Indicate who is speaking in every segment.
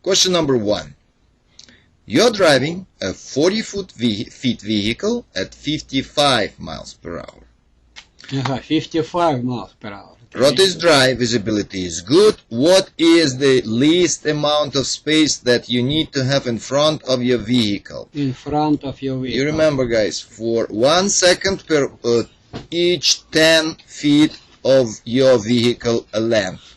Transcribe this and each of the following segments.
Speaker 1: Question number 1. You're driving a 40-foot vehicle at 55 miles per hour.
Speaker 2: 55 miles per hour.
Speaker 1: Road is dry, visibility is good. What is the least amount of space that you need to have in front of your vehicle?
Speaker 2: In front of your vehicle.
Speaker 1: You remember, guys, for 1 second per each 10 feet of your vehicle length,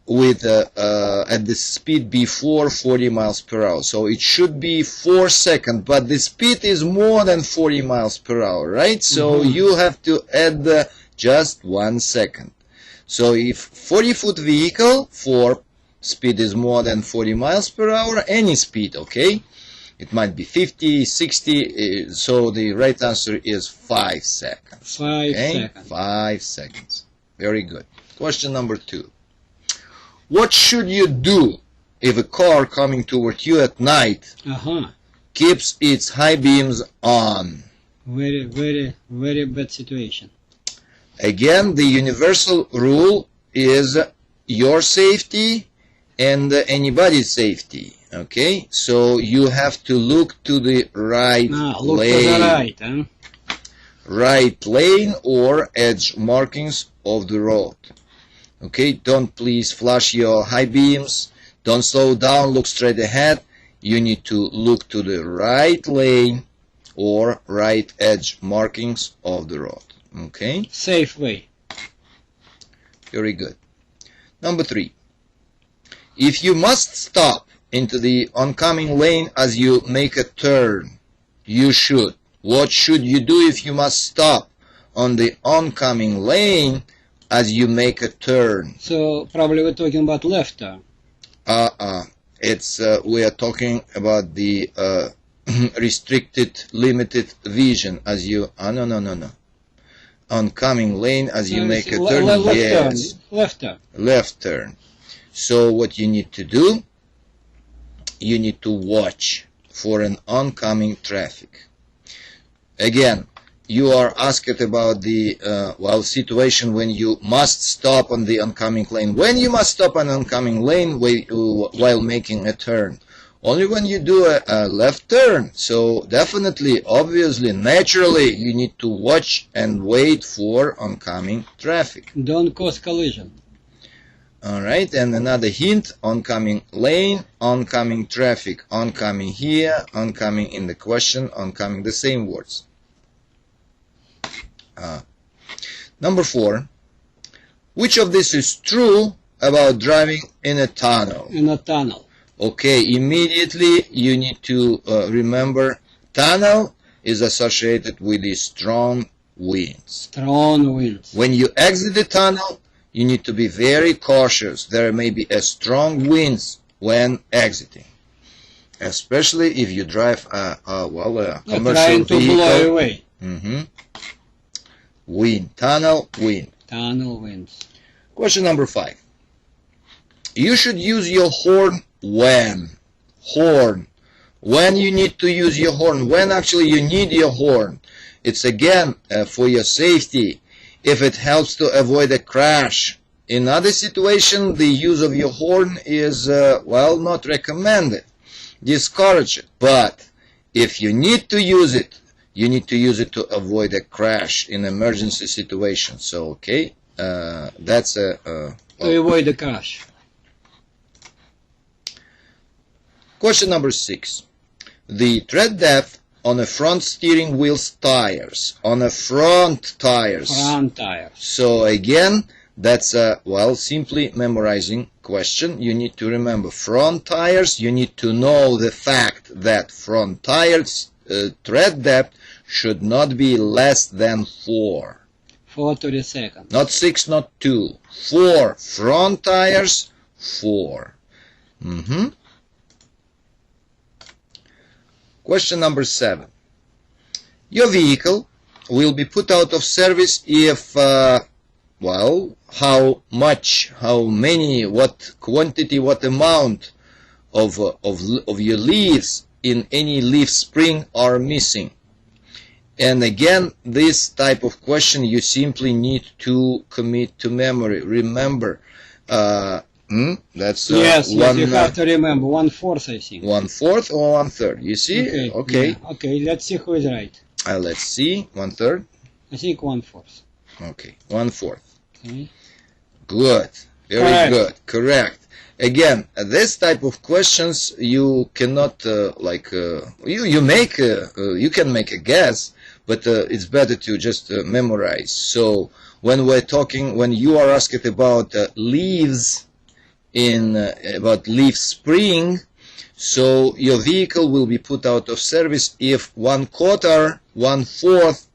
Speaker 1: with at the speed before 40 miles per hour. So it should be 4 seconds, but the speed is more than 40 miles per hour, right? So you have to add just 1 second. So if 40-foot vehicle, for speed is more than 40 miles per hour, any speed, okay? It might be 50, 60, so the right answer is 5 seconds.
Speaker 2: 5 seconds.
Speaker 1: 5 seconds. Very good. Question number 2. What should you do if a car coming toward you at night keeps its high beams on?
Speaker 2: Very, very, very bad situation.
Speaker 1: Again, the universal rule is your safety and anybody's safety. Okay, so you have to look to the right
Speaker 2: Look
Speaker 1: lane.
Speaker 2: to the right, huh?
Speaker 1: Right lane or edge markings of the road. Okay, don't please flash your high beams. Don't slow down, look straight ahead. You need to look to the right lane or right edge markings of the road. Okay?
Speaker 2: Safe way.
Speaker 1: Very good. Number 3. If you must stop into the oncoming lane as you make a turn, you should. What should you do if you must stop on the oncoming lane as you make a turn?
Speaker 2: So probably we're talking about left turn.
Speaker 1: It's we are talking about the restricted, limited vision as you. No. Oncoming lane as you make a turn. Yes.
Speaker 2: Left turn.
Speaker 1: Left turn. So what you need to do, you need to watch for an oncoming traffic. Again, you are asked about the situation when you must stop on the oncoming lane. When you must stop on oncoming lane while making a turn? Only when you do a left turn. So definitely, obviously, naturally, you need to watch and wait for oncoming traffic.
Speaker 2: Don't cause collision.
Speaker 1: Alright, and another hint: oncoming lane, oncoming traffic, oncoming here, oncoming in the question, oncoming, the same words. Number 4. Which of this is true about driving in a tunnel?
Speaker 2: In a tunnel.
Speaker 1: Okay, immediately you need to remember tunnel is associated with the strong winds.
Speaker 2: Strong winds.
Speaker 1: When you exit the tunnel, you need to be very cautious. There may be a strong winds when exiting, especially if you drive a commercial
Speaker 2: trying to
Speaker 1: vehicle.
Speaker 2: blow away.
Speaker 1: Wind, tunnel, wind.
Speaker 2: Tunnel winds.
Speaker 1: Question number 5. You should use your horn when? Horn. When you need to use your horn? When actually you need your horn? It's again for your safety. If it helps to avoid a crash. In other situations, the use of your horn is, not recommended. Discourage it. But if you need to use it, you need to use it to avoid a crash in emergency situations. So, okay, that's
Speaker 2: to avoid the crash.
Speaker 1: Question number 6. The tread depth on a front steering wheel's tires. On a front tires.
Speaker 2: Front tires.
Speaker 1: So again, that's a, simply memorizing question. You need to remember front tires. You need to know the fact that front tires tread depth should not be less than 4.
Speaker 2: 4 to the second.
Speaker 1: Not 6, not 2. 4. Front tires, 4. Question number 7. Your vehicle will be put out of service if, how much, how many, what quantity, what amount of your leaves in any leaf spring are missing. And again, this type of question you simply need to commit to memory. Remember, That's
Speaker 2: yes,
Speaker 1: one,
Speaker 2: you have to remember 1/4, I think.
Speaker 1: 1/4 or 1/3. You see? Okay.
Speaker 2: Yeah. Okay, let's see who is right.
Speaker 1: Let's see. 1/3.
Speaker 2: I think 1/4.
Speaker 1: Okay. 1/4.
Speaker 2: Okay.
Speaker 1: Good. Very
Speaker 2: Correct.
Speaker 1: good. Correct. Again, this type of questions you cannot you make you can make a guess, but it's better to just memorize. So when you are asked about leaves about leaf spring, so your vehicle will be put out of service if 1/4, 1/4,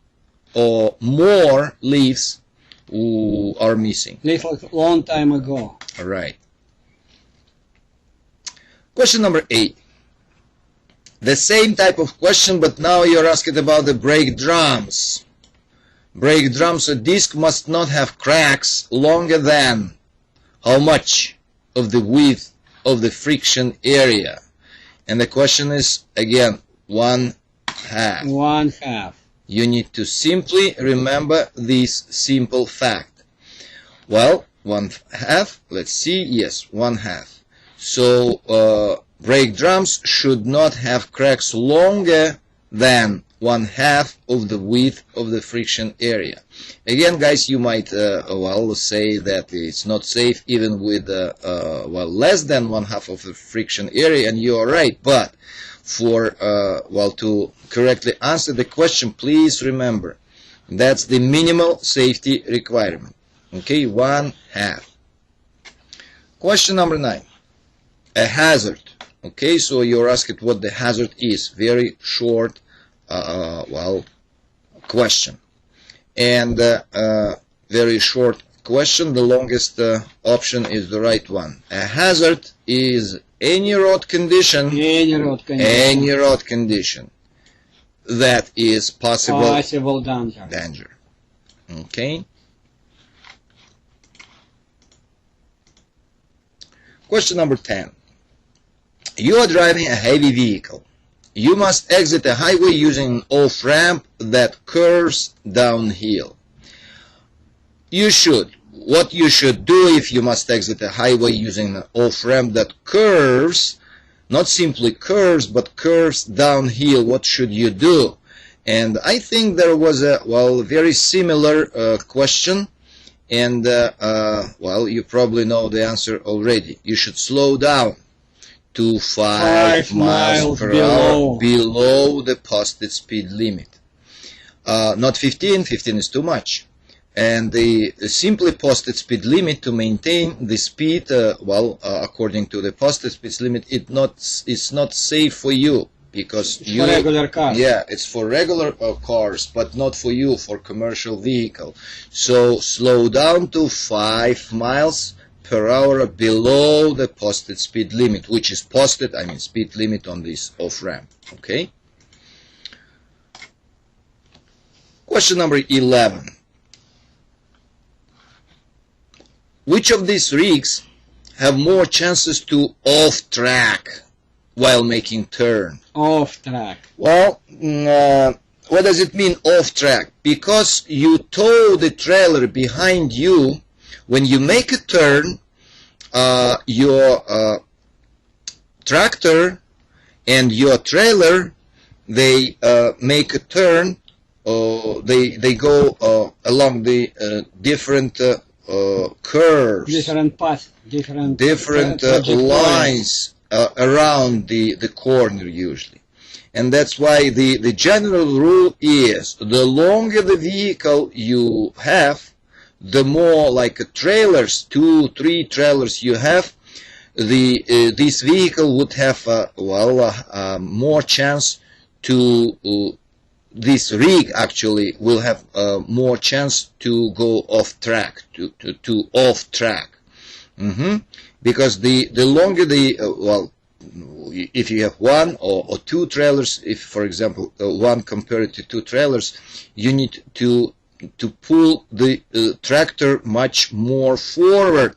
Speaker 1: or more leaves are missing.
Speaker 2: Leave a long time ago.
Speaker 1: All right. Question number 8. The same type of question, but now you're asked about the brake drums. Brake drums, a disc must not have cracks longer than how much of the width of the friction area? And the question is, again, 1/2.
Speaker 2: 1/2.
Speaker 1: You need to simply remember this simple fact. Well, 1/2, let's see, yes, 1/2. So brake drums should not have cracks longer than 1/2 of the width of the friction area. Again, guys, you might say that it's not safe even with less than 1/2 of the friction area, and you are right. But for to correctly answer the question, please remember that's the minimal safety requirement. Okay, 1/2. Question number 9. A hazard. Okay, so you're asked what the hazard is. Very short, question. And very short question. The longest option is the right one. A hazard is any road condition.
Speaker 2: Any road condition.
Speaker 1: Any road condition that is
Speaker 2: Possible danger.
Speaker 1: Danger. Okay. Question number 10. You are driving a heavy vehicle. You must exit a highway using an off-ramp that curves downhill. What you should do if you must exit a highway using an off-ramp that curves, not simply curves, but curves downhill, what should you do? And I think there was a, very similar question. And, you probably know the answer already. You should slow down to 5 miles per hour below the posted speed limit. Not 15, 15 is too much. And the simply posted speed limit to maintain the speed, according to the posted speed limit, it's not safe for you. Because
Speaker 2: for regular cars.
Speaker 1: Yeah, it's for regular cars, but not for you, for commercial vehicle. So slow down to 5 miles per hour below the posted speed limit, which is posted, speed limit on this off-ramp. Okay? Question number 11. Which of these rigs have more chances to off-track while making turn?
Speaker 2: Off track.
Speaker 1: Well, what does it mean off track? Because you tow the trailer behind you. When you make a turn, your tractor and your trailer, they make a turn. They go along the different curves,
Speaker 2: different paths, different
Speaker 1: lines around the corner usually. And that's why the general rule is the longer the vehicle you have, the more trailers, 2-3 trailers you have, this vehicle would have more chance to this rig actually will have more chance to go off track, to off track. Because the longer if you have 1 or 2 trailers, if for example 1 compared to 2 trailers, you need to pull the tractor much more forward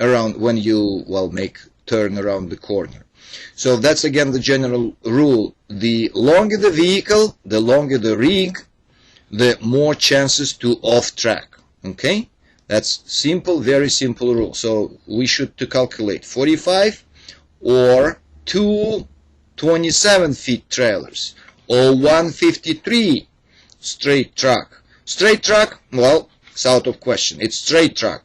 Speaker 1: around when you make turn around the corner. So that's again the general rule. The longer the vehicle, the longer the rig, the more chances to off track. Okay, That's simple, very simple rule. So we should to calculate 45 or 2 27-feet trailers or 153 straight truck. Straight truck, well, it's out of question. It's straight truck.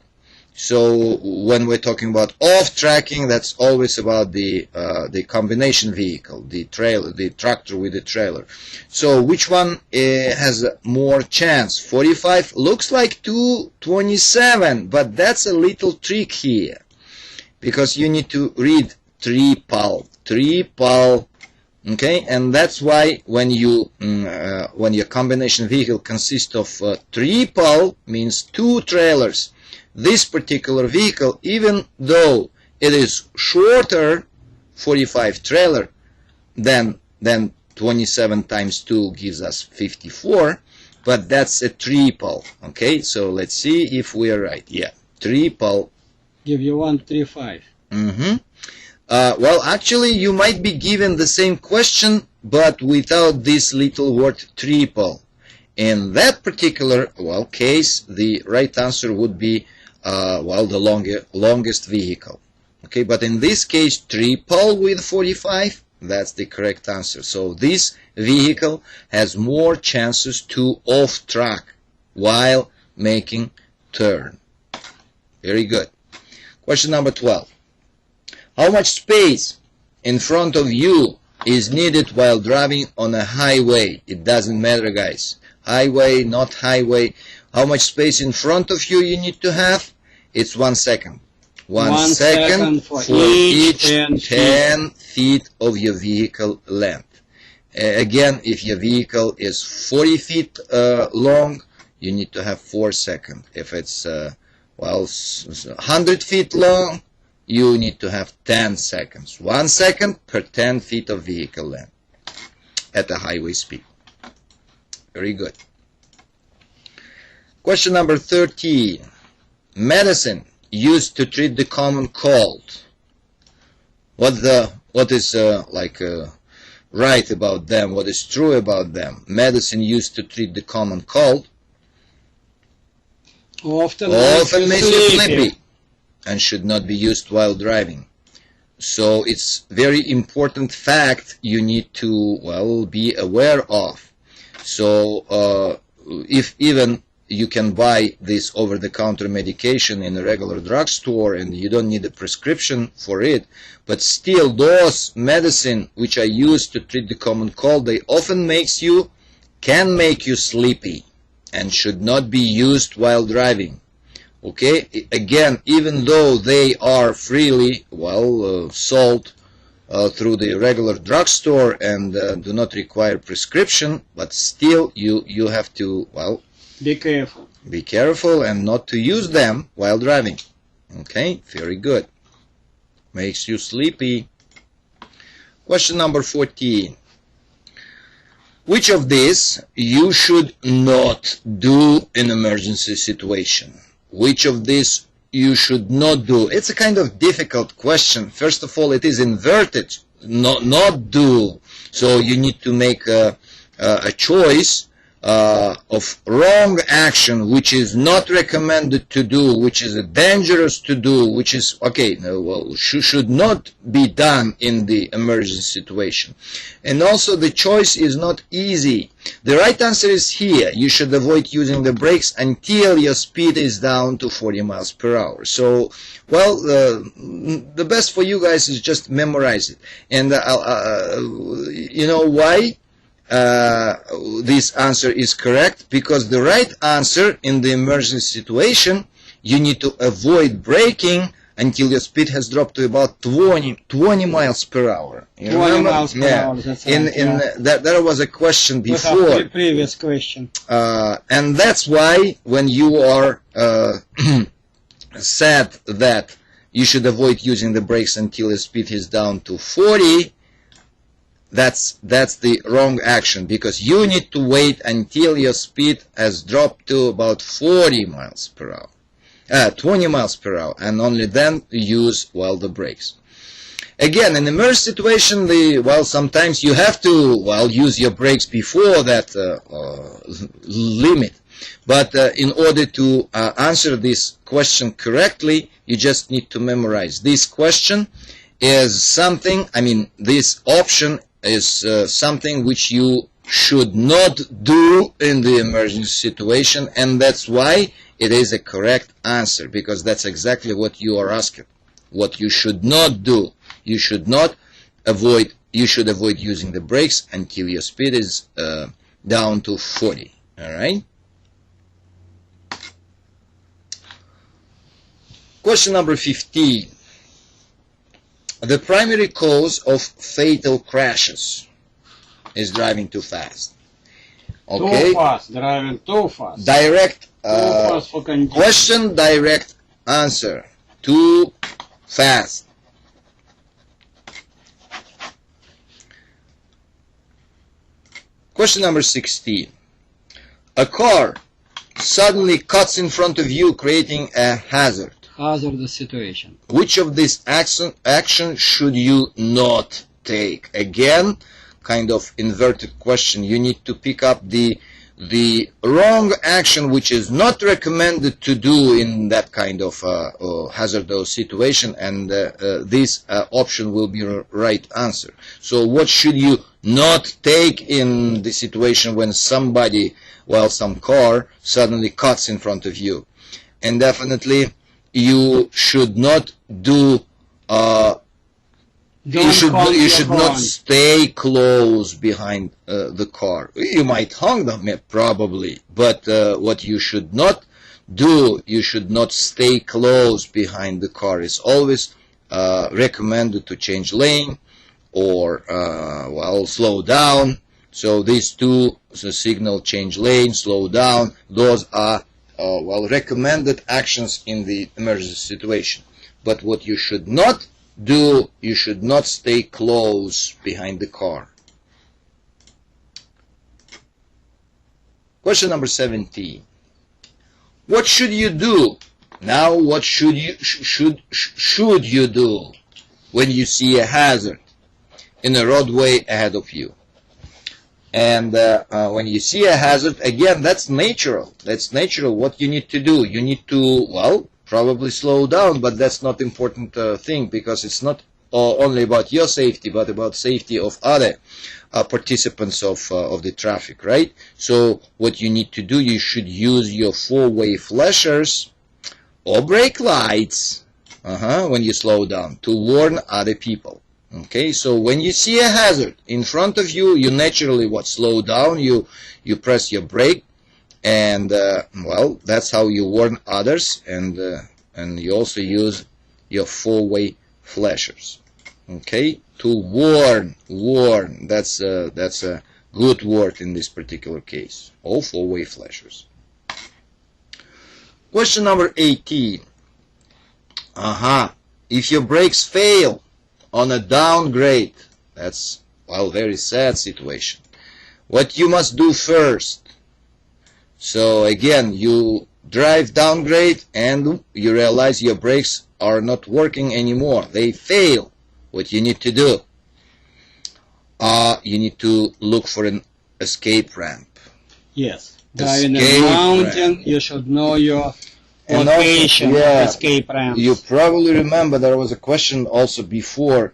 Speaker 1: So when we're talking about off-tracking, that's always about the combination vehicle, the trailer, the tractor with the trailer. So which one has more chance? 45 looks like 227, but that's a little trick here, because you need to read triple, okay, and that's why when you when your combination vehicle consists of triple, means 2 trailers. This particular vehicle, even though it is shorter, 45 trailer, then 27 times 2 gives us 54, but that's a triple. Okay, so let's see if we are right. Yeah, triple.
Speaker 2: Give you 135.
Speaker 1: Well, actually, you might be given the same question, but without this little word triple. In that particular, well, case, the right answer would be well, the longest vehicle. Okay, but in this case, triple with 45, that's the correct answer. So this vehicle has more chances to off track while making turn. Very good. Question number 12. How much space in front of you is needed while driving on a highway? It doesn't matter, guys. Highway, not highway. How much space in front of you need to have? It's 1 second. 1 second for each 10 feet of your vehicle length. Again, if your vehicle is 40 feet long, you need to have 4 seconds. If it's well, 100 feet long, you need to have 10 seconds. 1 second per 10 feet of vehicle length at a highway speed. Very good. Question number 13. Medicine used to treat the common cold. What is right about them? What is true about them? Medicine used to treat the common cold often makes you sleepy and should not be used while driving. So it's very important fact you need to, well, be aware of. So if even you can buy this over-the-counter medication in a regular drugstore and you don't need a prescription for it, but still those medicine which are used to treat the common cold, they often can make you sleepy and should not be used while driving. Okay, again, even though they are freely, well, sold through the regular drugstore and do not require prescription, but still you have to, well,
Speaker 2: be careful.
Speaker 1: Be careful and not to use them while driving. Okay, very good. Makes you sleepy. Question number 14. Which of these you should not do in emergency situation? Which of these you should not do? It's a kind of difficult question. First of all, it is inverted. Not do. So you need to make a choice of wrong action, which is not recommended to do, which is dangerous to do, which is should not be done in the emergency situation. And also the choice is not easy. The right answer is here. You should avoid using the brakes until your speed is down to 40 miles per hour. So, well, the best for you guys is just memorize it. And you know why? This answer is correct, because the right answer in the emergency situation, you need to avoid braking until your speed has dropped to about 20 miles per hour.
Speaker 2: 20 miles per hour. That's right,
Speaker 1: there was a question before.
Speaker 2: The previous question.
Speaker 1: And that's why when you are said that you should avoid using the brakes until your speed is down to 40, that's the wrong action, because you need to wait until your speed has dropped to about 40 miles per hour, 20 miles per hour, and only then use, well, the brakes. Again, in emergency situation, sometimes you have to, use your brakes before that limit. But in order to answer this question correctly, you just need to memorize. This question is something, this option is something which you should not do in the emergency situation, and that's why it is a correct answer, because that's exactly what you are asking. What you should not do. You should avoid using the brakes until your speed is down to 40. Alright? Question number 15. The primary cause of fatal crashes is driving too fast. Okay?
Speaker 2: Too fast, driving too fast.
Speaker 1: Direct
Speaker 2: Too fast for congestion.
Speaker 1: question, direct answer. Too fast. Question number 16. A car suddenly cuts in front of you, creating a hazard.
Speaker 2: Hazardous situation.
Speaker 1: Which of these action should you not take? Again, kind of inverted question. You need to pick up the wrong action which is not recommended to do in that kind of hazardous situation, and this option will be the right answer. So what should you not take in the situation when some car suddenly cuts in front of you? And definitely you should not do you should not stay close behind the car. You might honk them probably, but what you should not do, you should not stay close behind the car. It's always recommended to change lane or slow down. So these two, the signal, change lane, slow down, those are recommended actions in the emergency situation. But what you should not do, you should not stay close behind the car. Question number 17. What should you do? Now, what should you do when you see a hazard in a roadway ahead of you? And when you see a hazard, again, that's natural. That's natural. What you need to do, you need to, probably slow down, but that's not important thing, because it's not only about your safety, but about safety of other participants of the traffic, right? So what you need to do, you should use your four-way flashers or brake lights when you slow down to warn other people. Okay, so when you see a hazard in front of you, you naturally slow down, you press your brake, and that's how you warn others, and you also use your four-way flashers. Okay, to warn. That's a good word in this particular case. All four-way flashers. Question number 18. If your brakes fail on a downgrade, that's very sad situation. What you must do first? So again, you drive downgrade and you realize your brakes are not working anymore. They fail. What you need to do? You need to look for an escape ramp.
Speaker 2: Yes. Driving a mountain, ramp. You should know your location of escape ramps.
Speaker 1: You probably remember there was a question also before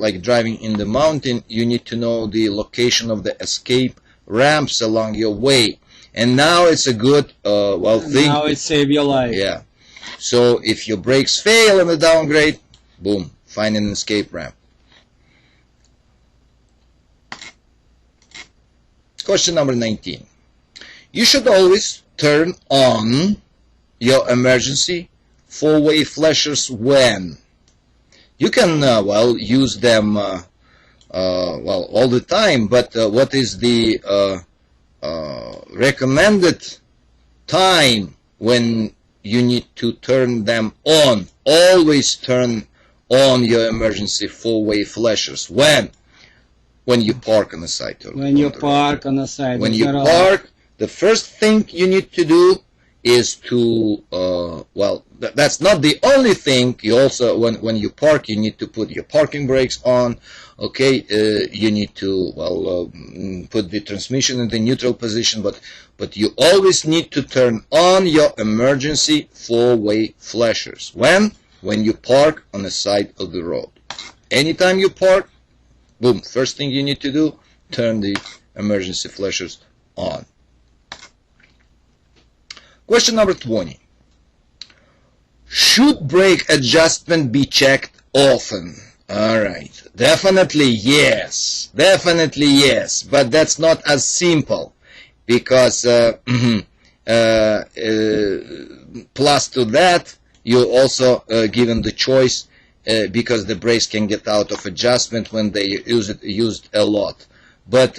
Speaker 1: like driving in the mountain, you need to know the location of the escape ramps along your way. And now it's a good thing.
Speaker 2: Now it saves your life.
Speaker 1: Yeah. So if your brakes fail in the downgrade, boom, find an escape ramp. Question number 19. You should always turn on your emergency four-way flashers when? You can use them all the time, but what is the recommended time when you need to turn them on? Always turn on your emergency four-way flashers. When? When you park on the side.
Speaker 2: When you park on the side.
Speaker 1: When you park, the first thing you need to do is to well, that's not the only thing. You also, when you park, you need to put your parking brakes on. Okay, you need to, well, put the transmission in the neutral position, but you always need to turn on your emergency four-way flashers when you park on the side of the road. Anytime you park, boom, first thing you need to do, turn the emergency flashers on. Question number 20. Should brake adjustment be checked often? Alright, definitely yes, but that's not as simple, because plus to that, you're also given the choice, because the brakes can get out of adjustment when they used a lot. But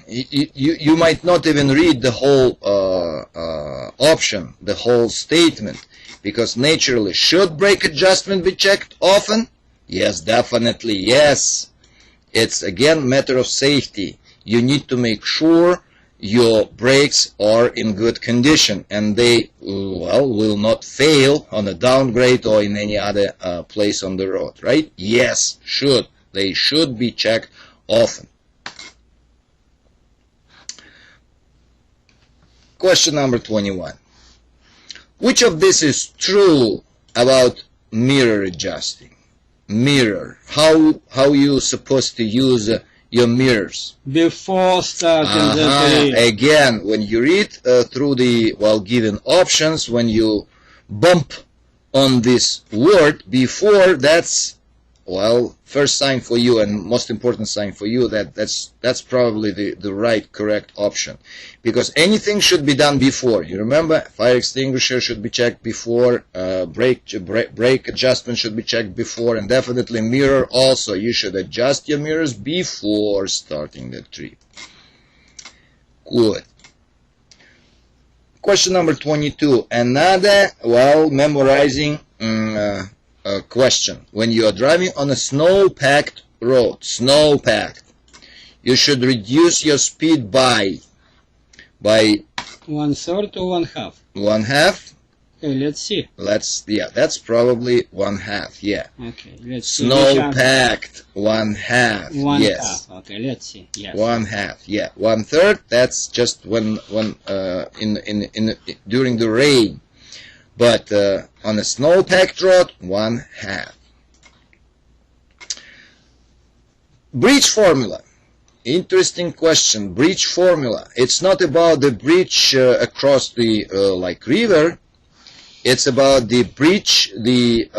Speaker 1: you might not even read the whole option, the whole statement, because naturally, should brake adjustment be checked often? Yes, definitely yes. It's again matter of safety. You need to make sure your brakes are in good condition and they, well, will not fail on a downgrade or in any other place on the road, right? Yes, should. They should be checked often. Question number 21. Which of this is true about mirror adjusting? Mirror. How you supposed to use your mirrors?
Speaker 2: Before starting the day.
Speaker 1: Again, when you read through the, well, given options, when you bump on this word before, that's, well, first sign for you and most important sign for you that's probably the right, correct option, because anything should be done before. You remember, fire extinguisher should be checked before, brake adjustment should be checked before, and definitely mirror also. You should adjust your mirrors before starting the trip. Good. Question number 22. Another, well, memorizing question. When you are driving on a snow-packed road, you should reduce your speed by
Speaker 2: 1/3 or 1/2?
Speaker 1: 1/2.
Speaker 2: Okay, let's see.
Speaker 1: Yeah, that's probably 1/2. Yeah.
Speaker 2: Okay, let's see.
Speaker 1: Snow-packed 1/2.
Speaker 2: 1/2.
Speaker 1: Yes.
Speaker 2: Okay, let's see. Yes.
Speaker 1: 1/2. Yeah. 1/3. That's just when during the rain. But on a snow-packed road, 1/2. Bridge formula. Interesting question. Bridge formula. It's not about the bridge across the like river. It's about the bridge, the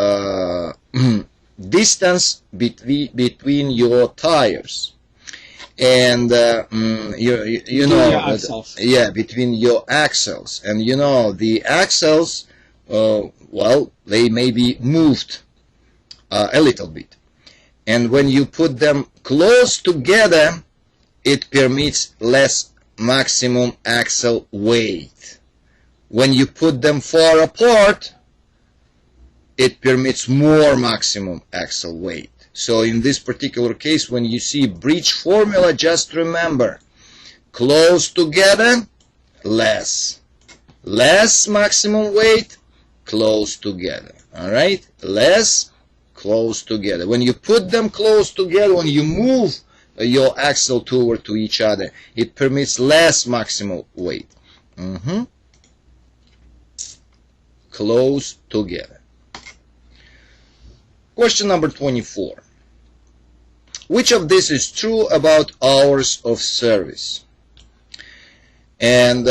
Speaker 1: distance between your tires. And you know, yeah, between your axles. And you know, the axles, well, they may be moved a little bit. And when you put them close together, it permits less maximum axle weight. When you put them far apart, it permits more maximum axle weight. So in this particular case, when you see bridge formula, just remember, close together, less maximum weight, close together. All right, less, close together. When you put them close together, when you move your axle toward to each other, it permits less maximum weight. Close together. Question number 24. Which of this is true about hours of service? And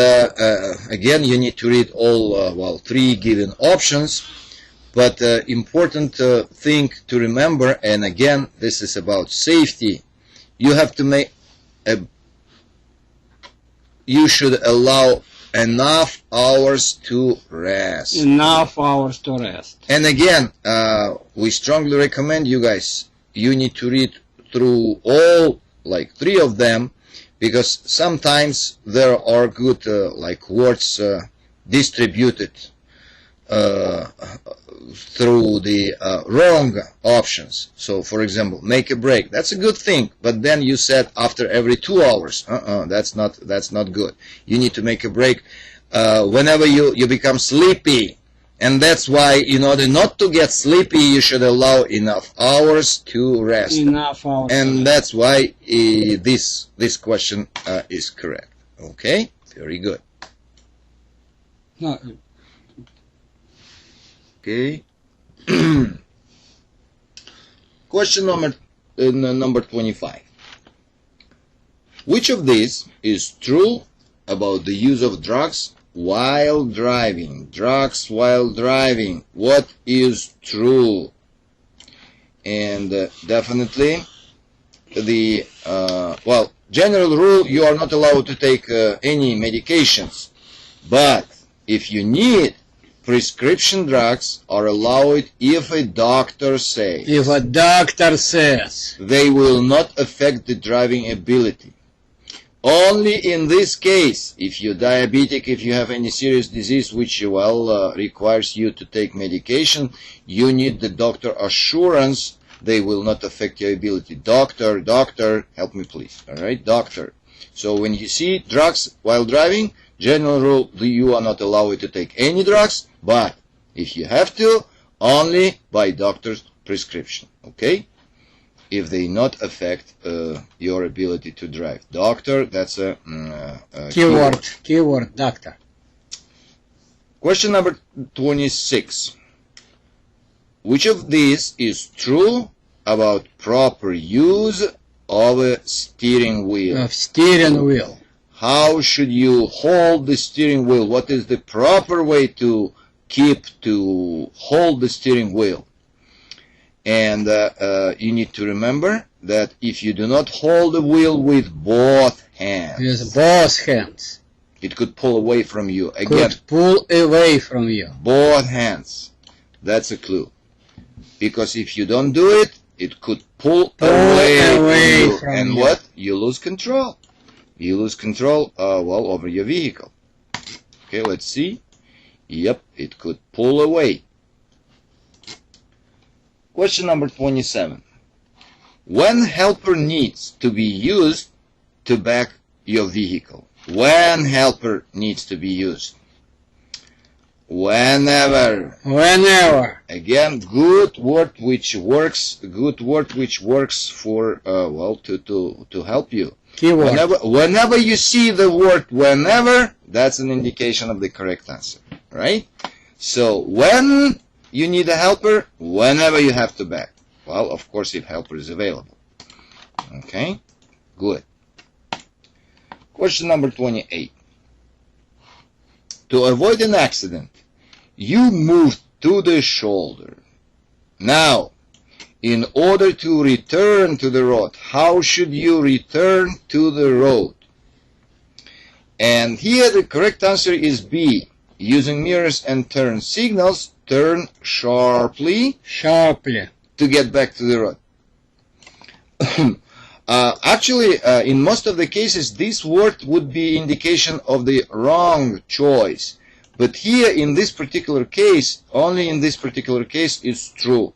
Speaker 1: again, you need to read all well, 3 given options. But important thing to remember, and again, this is about safety. You have to make you should allow enough hours to rest.
Speaker 2: Enough hours to rest.
Speaker 1: And again, we strongly recommend you guys, you need to read through all, like 3 of them, because sometimes there are good like words distributed through the wrong options. So for example, make a break, that's a good thing, but then you said after every 2 hours. That's not good. You need to make a break whenever you become sleepy. And that's why, in order not to get sleepy, you should allow enough hours to rest.
Speaker 2: Enough hours.
Speaker 1: And that's why this question is correct. Okay? Very good.
Speaker 2: No.
Speaker 1: Okay. Question number 25. Which of these is true about the use of drugs while driving? Drugs while driving. What is true? And definitely the general rule, you are not allowed to take any medications, but if you need, prescription drugs are allowed if a doctor says.
Speaker 2: If a doctor says.
Speaker 1: They will not affect the driving ability. Only in this case, if you're diabetic, if you have any serious disease which requires you to take medication, you need the doctor assurance they will not affect your ability. Doctor, help me please. All right, doctor. So when you see drugs while driving, general rule, you are not allowed to take any drugs, but if you have to, only by doctor's prescription. Okay? If they not affect your ability to drive. Doctor, that's a keyword.
Speaker 2: Keyword, doctor.
Speaker 1: Question number 26. Which of these is true about proper use of a steering wheel?
Speaker 2: Of steering wheel.
Speaker 1: How should you hold the steering wheel? What is the proper way to hold the steering wheel? And you need to remember that if you do not hold the wheel with both hands,
Speaker 2: with both hands,
Speaker 1: it could pull away from you. Again,
Speaker 2: could pull away from you.
Speaker 1: Both hands. That's a clue. Because if you don't do it, it could pull away from you. And what? You lose control. You lose control, over your vehicle. Okay, let's see. Yep, it could pull away. Question number 27. When helper needs to be used to back your vehicle? When helper needs to be used? Whenever.
Speaker 2: Whenever.
Speaker 1: Again, good word which works for, to help you.
Speaker 2: Keyword.
Speaker 1: Whenever you see the word whenever, that's an indication of the correct answer, right? So, when you need a helper, whenever you have to back. Well, of course, if helper is available. Okay? Good. Question number 28. To avoid an accident, you move to the shoulder. Now, in order to return to the road, how should you return to the road? And here the correct answer is B. Using mirrors and turn signals, turn sharply to get back to the road. Actually, in most of the cases, this word would be indication of the wrong choice. But here, in this particular case, only in this particular case, it's true.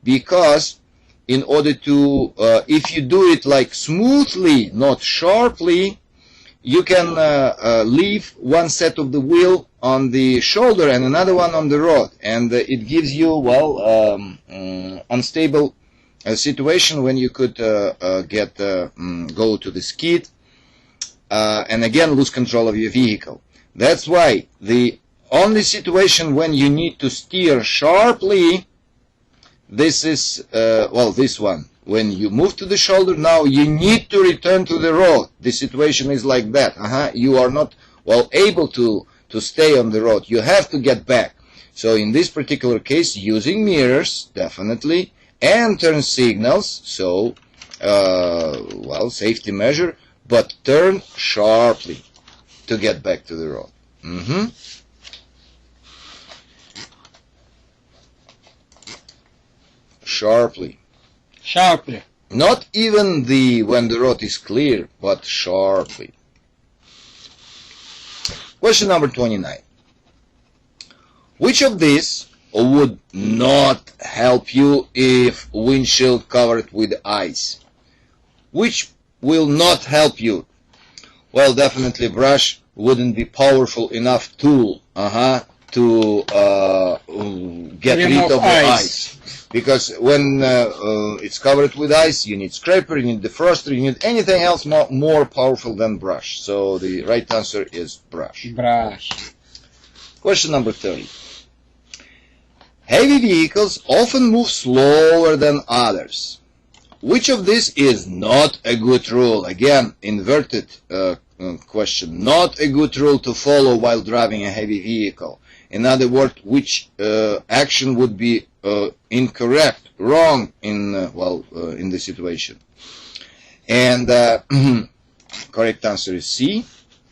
Speaker 1: Because in order to, if you do it like smoothly, not sharply, you can leave one set of the wheel on the shoulder and another one on the road. And it gives you, unstable situation when you could go to the skid and again lose control of your vehicle. That's why the only situation when you need to steer sharply, this is, this one. When you move to the shoulder, now you need to return to the road. The situation is like that. You are not, able to stay on the road. You have to get back. So in this particular case, using mirrors, definitely, and turn signals, so, safety measure, but turn sharply to get back to the road. Sharply. Not even when the road is clear, but sharply. Question number 29. Which of these would not help you if windshield covered with ice? Which will not help you? Well, definitely brush wouldn't be powerful enough tool to get rid of the ice. Because when it's covered with ice, you need scraper, you need defroster, you need anything else more powerful than brush. So the right answer is brush.
Speaker 2: Brush.
Speaker 1: Question number 30. Heavy vehicles often move slower than others. Which of this is not a good rule? Again, inverted question. Not a good rule to follow while driving a heavy vehicle. In other words, which action would be incorrect, wrong in the situation? And correct answer is C.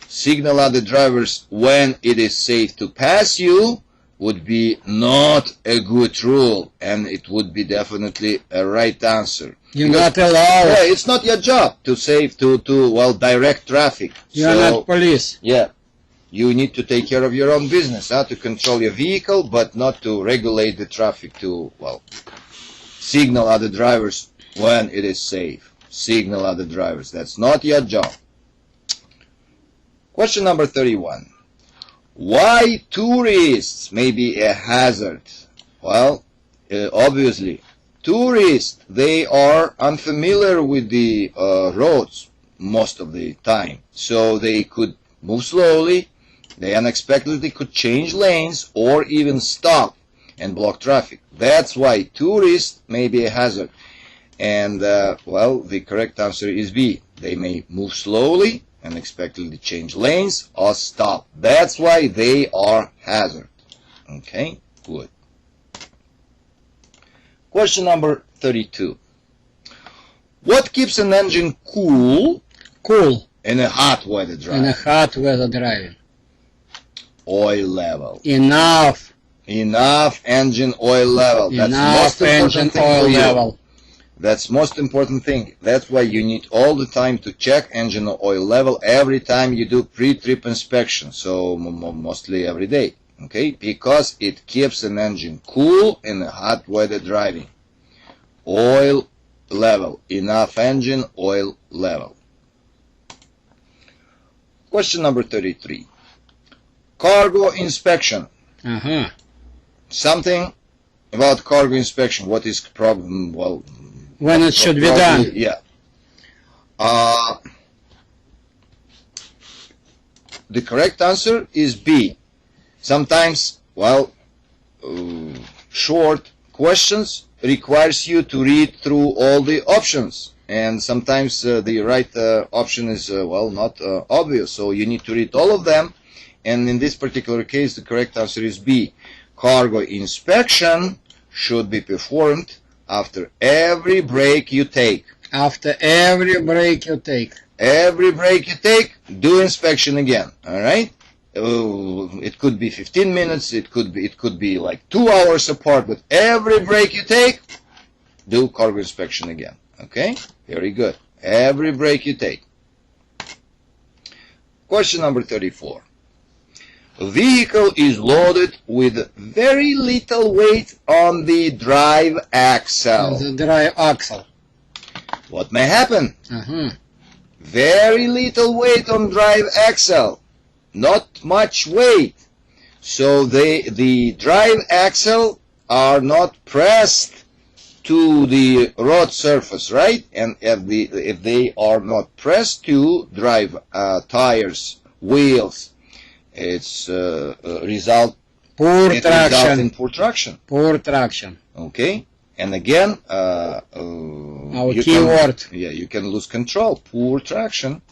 Speaker 1: Signal other drivers when it is safe to pass you would be not a good rule, and it would be definitely a right answer.
Speaker 2: You're not allowed.
Speaker 1: Yeah, it's not your job to direct traffic.
Speaker 2: You're not police.
Speaker 1: Yeah. You need to take care of your own business, to control your vehicle, but not to regulate the traffic, to, signal other drivers when it is safe. Signal other drivers. That's not your job. Question number 31. Why tourists may be a hazard? Well, obviously, tourists, they are unfamiliar with the roads most of the time. So they could move slowly. They unexpectedly could change lanes or even stop and block traffic. That's why tourists may be a hazard. And, the correct answer is B. They may move slowly, unexpectedly change lanes, or stop. That's why they are hazard. Okay, good. Question number 32. What keeps an engine cool in a hot weather driving?
Speaker 2: In a hot weather driving.
Speaker 1: Oil level.
Speaker 2: Enough
Speaker 1: engine oil level.
Speaker 2: Enough engine oil level.
Speaker 1: That's most important thing. That's why you need all the time to check engine oil level every time you do pre-trip inspection. So mostly every day. Okay, because it keeps an engine cool in a hot weather driving. Oil level. Enough engine oil level. Question number 33. Cargo inspection. Something about cargo inspection. What is problem? Well,
Speaker 2: when it should be done.
Speaker 1: Yeah. The correct answer is B. Sometimes, short questions requires you to read through all the options. And sometimes the right option is, not obvious. So you need to read all of them. And in this particular case, the correct answer is B. Cargo inspection should be performed after every break you take.
Speaker 2: After every break you take.
Speaker 1: Every break you take, do inspection again. All right? It could be 15 minutes. It could be like 2 hours apart. But every break you take, do cargo inspection again. Okay? Very good. Every break you take. Question number 34. A vehicle is loaded with very little weight on the drive axle.
Speaker 2: The drive axle.
Speaker 1: What may happen? Very little weight on drive axle. Not much weight. So the drive axle are not pressed to the road surface, right? And if they are not pressed to drive tires, wheels, it's result
Speaker 2: poor traction.
Speaker 1: In poor traction.
Speaker 2: Poor traction.
Speaker 1: Okay, and again,
Speaker 2: our keyword.
Speaker 1: You can lose control. Poor traction.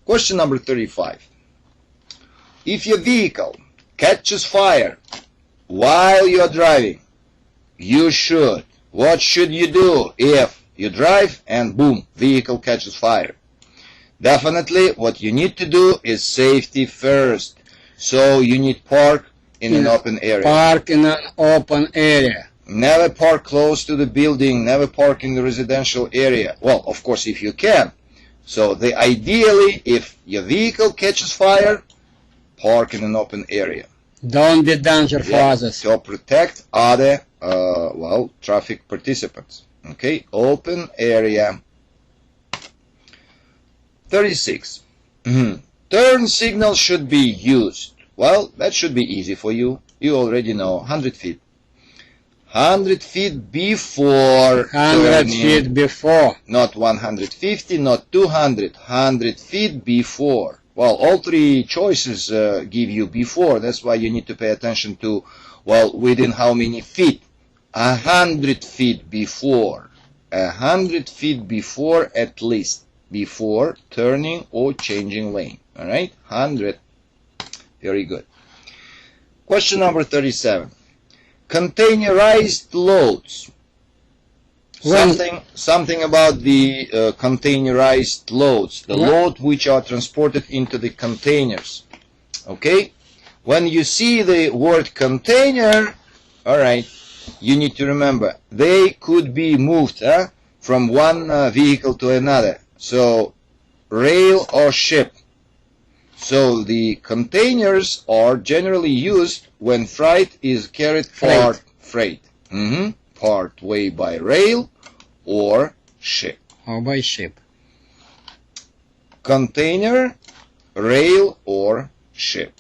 Speaker 1: Question number 35. If your vehicle catches fire while you're driving, what should you do if you drive and boom, vehicle catches fire? Definitely, what you need to do is safety first. So you need park in an open area.
Speaker 2: Park in an open area.
Speaker 1: Never park close to the building. Never park in the residential area. Well, of course, if you can. So ideally, if your vehicle catches fire, park in an open area.
Speaker 2: Don't be danger for others.
Speaker 1: To protect other, traffic participants. Okay, open area. 36. Turn signal should be used. Well, that should be easy for you. You already know. 100 feet. 100 feet before
Speaker 2: 100 feet before.
Speaker 1: Not 150, not 200. 100 feet before. Well, all three choices give you before. That's why you need to pay attention to, well, within how many feet. 100 feet before. 100 feet before at least. Before turning or changing lane. Alright? 100. Very good. Question number 37. Containerized loads. Something about the containerized loads. The load which are transported into the containers. Okay? When you see the word container, alright, you need to remember, they could be moved from one vehicle to another. So, rail or ship. So, the containers are generally used when freight is carried part way by rail or ship.
Speaker 2: Or by ship.
Speaker 1: Container, rail or ship.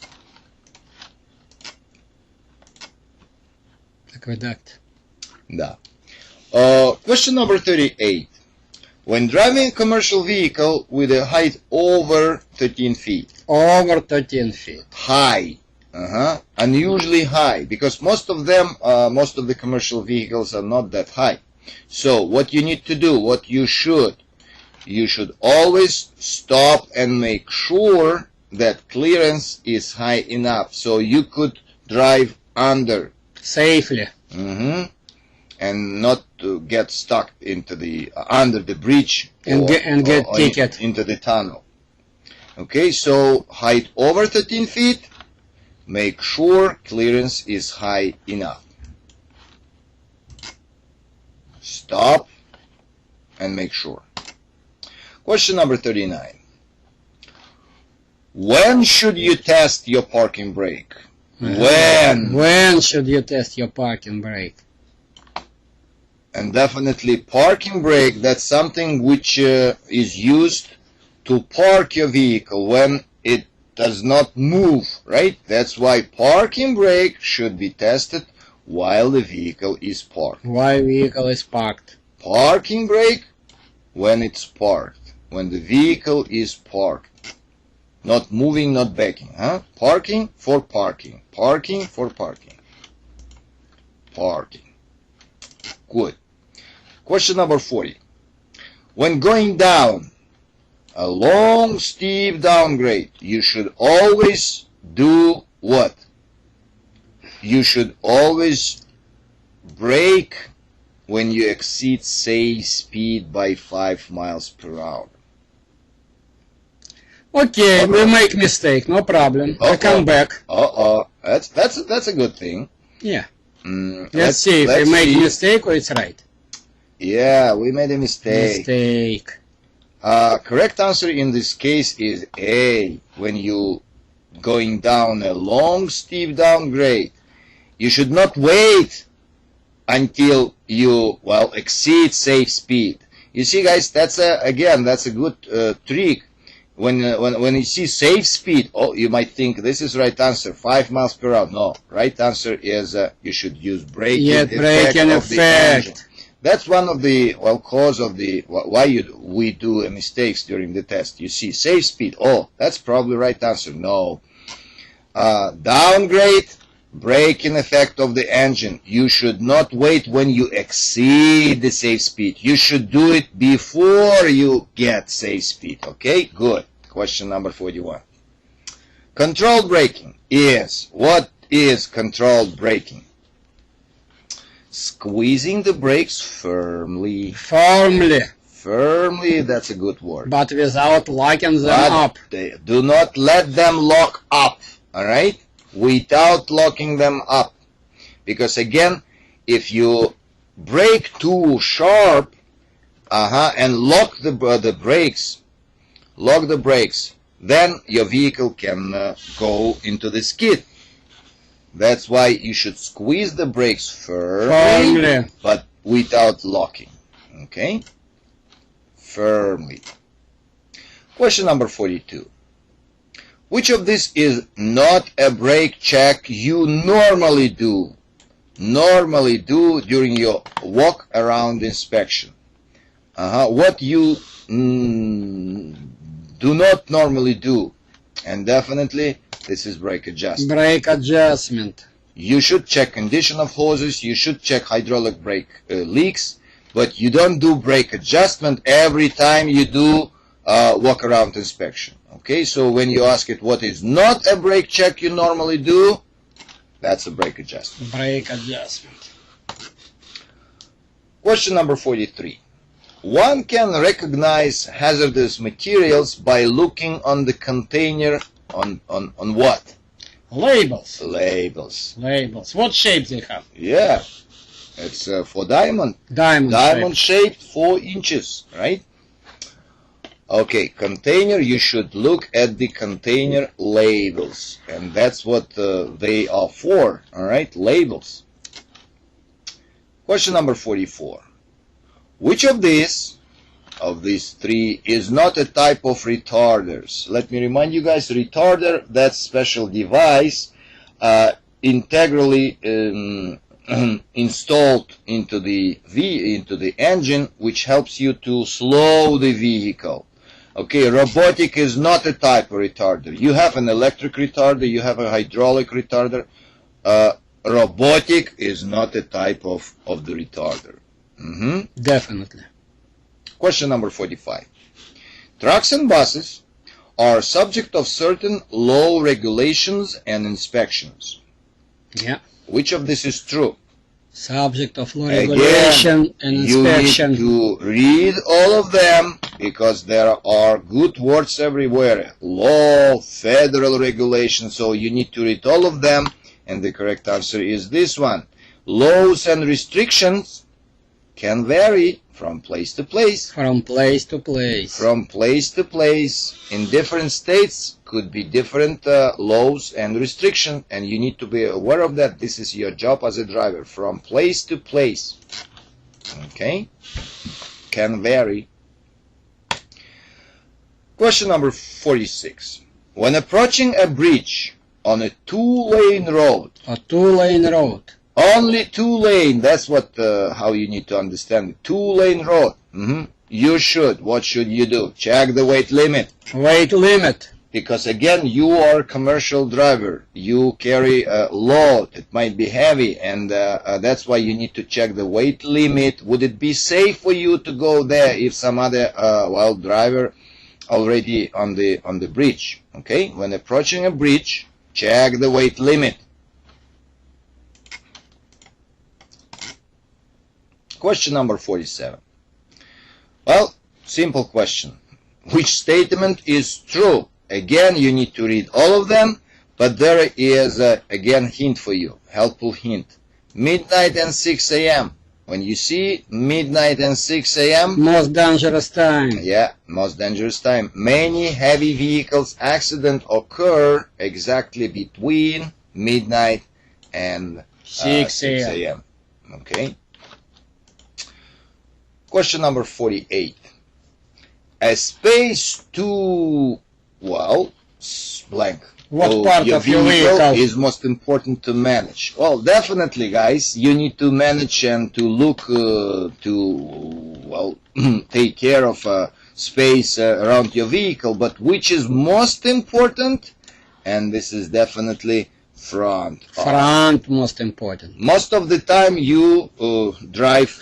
Speaker 2: Aqueduct.
Speaker 1: Да. Question number 38. When driving a commercial vehicle with a height over 13 feet.
Speaker 2: Over 13 feet.
Speaker 1: High. Unusually high. Because most of the commercial vehicles are not that high. So what you need to do, you should always stop and make sure that clearance is high enough. So you could drive under.
Speaker 2: Safely.
Speaker 1: And not to get stuck into the under the bridge
Speaker 2: and get ticket
Speaker 1: into the tunnel. Okay, so height over 13 feet. Make sure clearance is high enough. Stop and make sure. Question number 39. When should you test your parking brake? When
Speaker 2: should you test your parking brake?
Speaker 1: And definitely parking brake, that's something which is used to park your vehicle when it does not move, right? That's why parking brake should be tested while the vehicle is parked.
Speaker 2: While vehicle is parked.
Speaker 1: Parking brake when it's parked. When the vehicle is parked. Not moving, not backing. Parking for parking. Parking for parking. Parking. Good. Question number 40. When going down a long, steep downgrade, you should always do what? You should always brake when you exceed safe speed by 5 miles per hour.
Speaker 2: Okay, we make mistake, no problem. I come back.
Speaker 1: That's a good thing.
Speaker 2: Yeah. Let's see if we make mistake or it's right.
Speaker 1: Yeah, we made a mistake. Correct answer in this case is A. When you going down a long, steep downgrade, you should not wait until you, exceed safe speed. You see, guys, that's a good trick. When you see safe speed, you might think this is right answer, 5 miles per hour. No, right answer is you should use braking effect. That's one of the cause of the why we do mistakes during the test. You see safe speed. That's probably right answer. No. Downgrade, braking effect of the engine. You should not wait when you exceed the safe speed. You should do it before you get safe speed. Okay, good. Question number 41. Controlled braking is, what is controlled braking? Squeezing the brakes firmly. Firmly, that's a good word.
Speaker 2: But without locking them up.
Speaker 1: Do not let them lock up, alright? Without locking them up. Because again, if you brake too sharp, and lock the brakes, then your vehicle can go into the skid. That's why you should squeeze the brakes firmly, but without locking. Okay? Firmly. Question number 42. Which of this is not a brake check you normally do during your walk around inspection? What you do not normally do? And definitely this is brake adjustment.
Speaker 2: Brake adjustment.
Speaker 1: You should check condition of hoses, you should check hydraulic brake leaks, but you don't do brake adjustment every time you do walk around inspection. Okay, so when you ask it what is not a brake check you normally do, that's a brake adjustment.
Speaker 2: Brake adjustment.
Speaker 1: Question number 43. One can recognize hazardous materials by looking on the container on what?
Speaker 2: Labels.
Speaker 1: Labels.
Speaker 2: Labels. What shape they have?
Speaker 1: Yeah, it's for diamond.
Speaker 2: Diamond
Speaker 1: shape, 4 inches, right? Okay, container, you should look at the container labels, and that's what they are for, all right, labels. Question number 44. Which of these 3 is not a type of retarders? Let me remind you guys, retarder, that's special device integrally installed into the engine, which helps you to slow the vehicle. Okay, robotic is not a type of retarder. You have an electric retarder, you have a hydraulic retarder. Robotic is not a type of the retarder.
Speaker 2: Definitely.
Speaker 1: Question number 45. Trucks and buses are subject of certain law regulations and inspections.
Speaker 2: Yeah.
Speaker 1: Which of this is true?
Speaker 2: Subject of law regulation and inspection.
Speaker 1: You need to read all of them because there are good words everywhere. Law, federal regulation, so you need to read all of them, and the correct answer is this one. Laws and restrictions can vary from place to place.
Speaker 2: From place to place.
Speaker 1: From place to place. In different states could be different laws and restrictions, and you need to be aware of that. This is your job as a driver. From place to place. Okay? Can vary. Question number 46. When approaching a bridge on a 2-lane road.
Speaker 2: A 2-lane road.
Speaker 1: Only 2-lane, that's what how you need to understand it. 2-lane road. You should, what should you do? Check the weight limit.
Speaker 2: Weight limit.
Speaker 1: Because again, you are a commercial driver. You carry a load. It might be heavy, and that's why you need to check the weight limit. Would it be safe for you to go there if some other driver already on the bridge? Okay, when approaching a bridge, check the weight limit. Question number 47. Well, simple question. Which statement is true? Again, you need to read all of them, but there is, again, hint for you, helpful hint. Midnight and 6 a.m. When you see midnight and 6 a.m.
Speaker 2: Most dangerous time.
Speaker 1: Yeah, most dangerous time. Many heavy vehicles accidents occur exactly between midnight and
Speaker 2: 6 a.m.
Speaker 1: Okay. Question number 48. A space to, blank.
Speaker 2: What part
Speaker 1: your
Speaker 2: of your vehicle
Speaker 1: is most important to manage? Well, definitely, guys, you need to manage and to look take care of space around your vehicle. But which is most important? And this is definitely front.
Speaker 2: Front, most important.
Speaker 1: Most of the time you drive,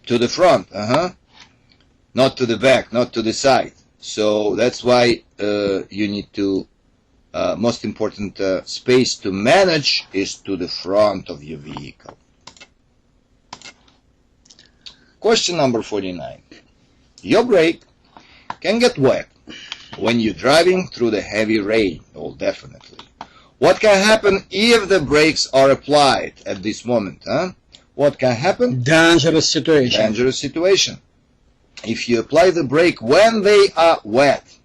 Speaker 1: to the front, not to the back, not to the side. So that's why you need to, most important space to manage is to the front of your vehicle. Question number 49. Your brake can get wet when you're driving through the heavy rain. Oh, definitely. What can happen if the brakes are applied at this moment? What can happen?
Speaker 2: Dangerous situation.
Speaker 1: Dangerous situation. If you apply the brake when they are wet,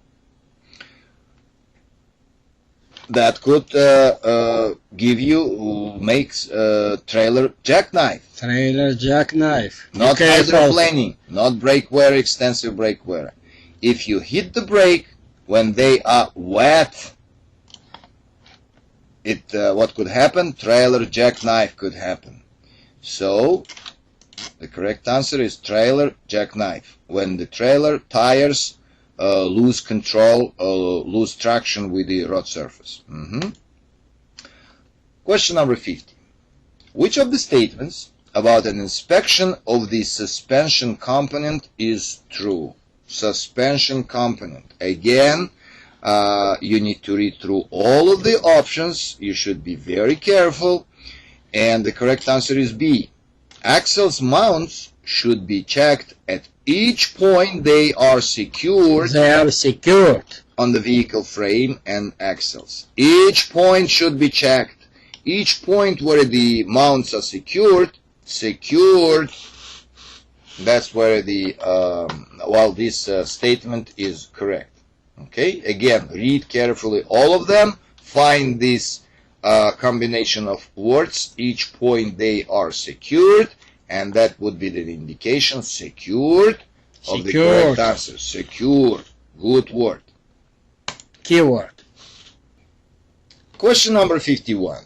Speaker 1: that could makes trailer jackknife.
Speaker 2: Trailer jackknife.
Speaker 1: Not hydroplaning, not brake wear, extensive brake wear. If you hit the brake when they are wet, what could happen? Trailer jackknife could happen. So the correct answer is trailer jackknife. When the trailer tires lose control, lose traction with the road surface. Question number 50. Which of the statements about an inspection of the suspension component is true? Suspension component. Again, you need to read through all of the options. You should be very careful. And the correct answer is B. Axles mounts should be checked at each point they are secured.
Speaker 2: They are secured
Speaker 1: On the vehicle frame and axles. Each point should be checked. Each point where the mounts are secured, that's where the, this statement is correct. Okay, again, read carefully all of them, find this combination of words, each point they are secured, and that would be the indication, secured, of the correct answer. Secured, good word.
Speaker 2: Keyword.
Speaker 1: Question number 51.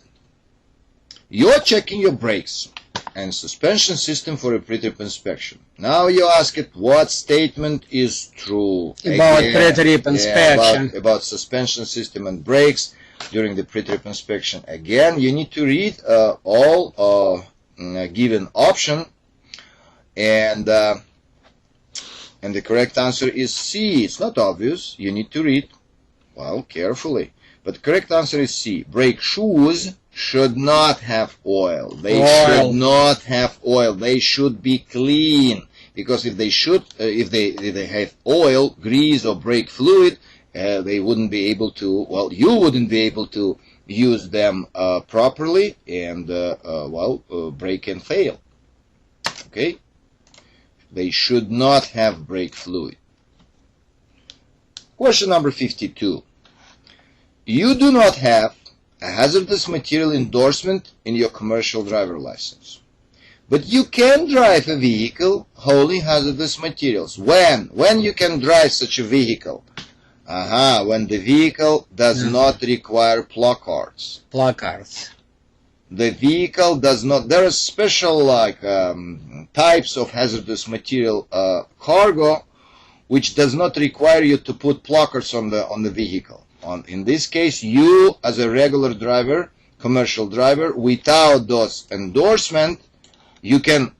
Speaker 1: You're checking your brakes and suspension system for a pre-trip inspection. Now you ask it what statement is true.
Speaker 2: About pre-trip inspection.
Speaker 1: About suspension system and brakes during the pre-trip inspection. Again, you need to read all given option, and the correct answer is C. It's not obvious. You need to read, well, carefully. But the correct answer is C. Brake shoes should not have oil. They should not have oil. They should be clean, because if they have oil, grease, or brake fluid, they wouldn't be able to. Well, you wouldn't be able to use them properly, and brake can fail. Okay, they should not have brake fluid. Question number 52. You do not have a hazardous material endorsement in your commercial driver license, but you can drive a vehicle hauling hazardous materials. When you can drive such a vehicle? When the vehicle does not require placards. The vehicle does not. There are special types of hazardous material cargo which does not require you to put placards on the vehicle. In this case, you as a regular driver, commercial driver, without those endorsement, you can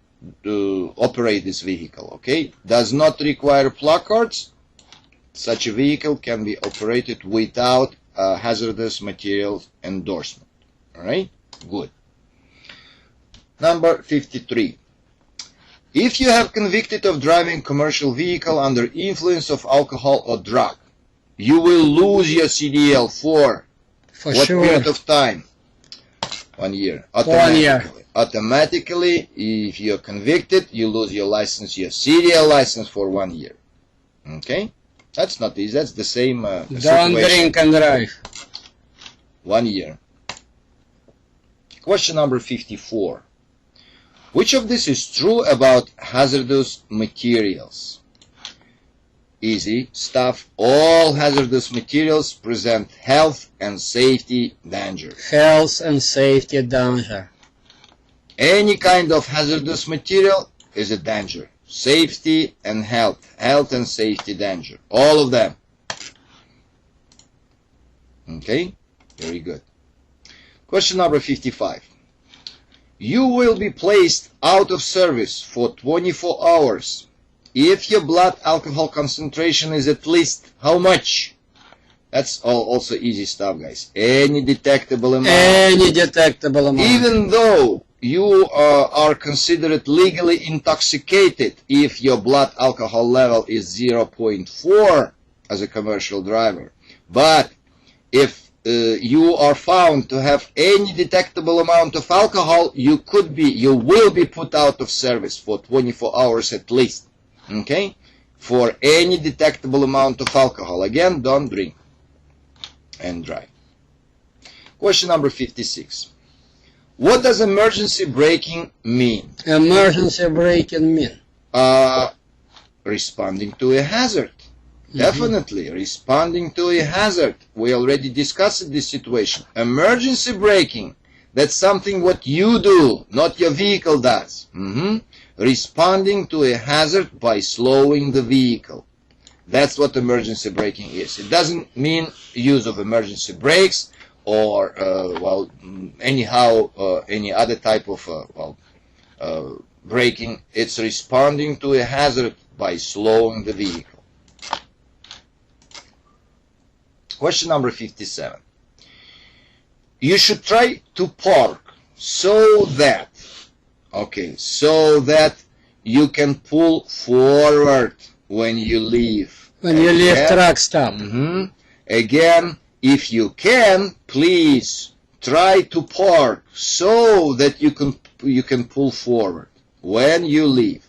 Speaker 1: operate this vehicle. Okay, does not require placards. Such a vehicle can be operated without hazardous materials endorsement. All right, good. Number 53. If you have convicted of driving commercial vehicle under influence of alcohol or drug, you will lose your CDL for what period of time? 1 year. Automatically, if you're convicted, you lose your license, your CDL license for 1 year. Okay? That's not easy. That's the same
Speaker 2: Don't drink and drive.
Speaker 1: 1 year. Question number 54. Which of this is true about hazardous materials? Easy stuff. All hazardous materials present health and safety danger.
Speaker 2: Health and safety danger.
Speaker 1: Any kind of hazardous material is a danger. Safety and health. Health and safety danger. All of them. Okay? Very good. Question number 55. You will be placed out of service for 24 hours if your blood alcohol concentration is at least how much? That's also easy stuff, guys. Any detectable amount.
Speaker 2: Any detectable amount.
Speaker 1: Even though you are considered legally intoxicated if your blood alcohol level is 0.4 as a commercial driver. But if you are found to have any detectable amount of alcohol, you will be put out of service for 24 hours at least. Okay? For any detectable amount of alcohol. Again, don't drink and drive. Question number 56. What does emergency braking mean?
Speaker 2: Emergency braking mean?
Speaker 1: Responding to a hazard. Definitely, responding to a hazard. We already discussed this situation. Emergency braking. That's something what you do, not your vehicle does. Responding to a hazard by slowing the vehicle. That's what emergency braking is. It doesn't mean use of emergency brakes or, anyhow, any other type of, braking. It's responding to a hazard by slowing the vehicle. Question number 57. You should try to park so that you can pull forward when you leave.
Speaker 2: When you leave truck stop.
Speaker 1: Again, if you can, please try to park so that you can pull forward when you leave.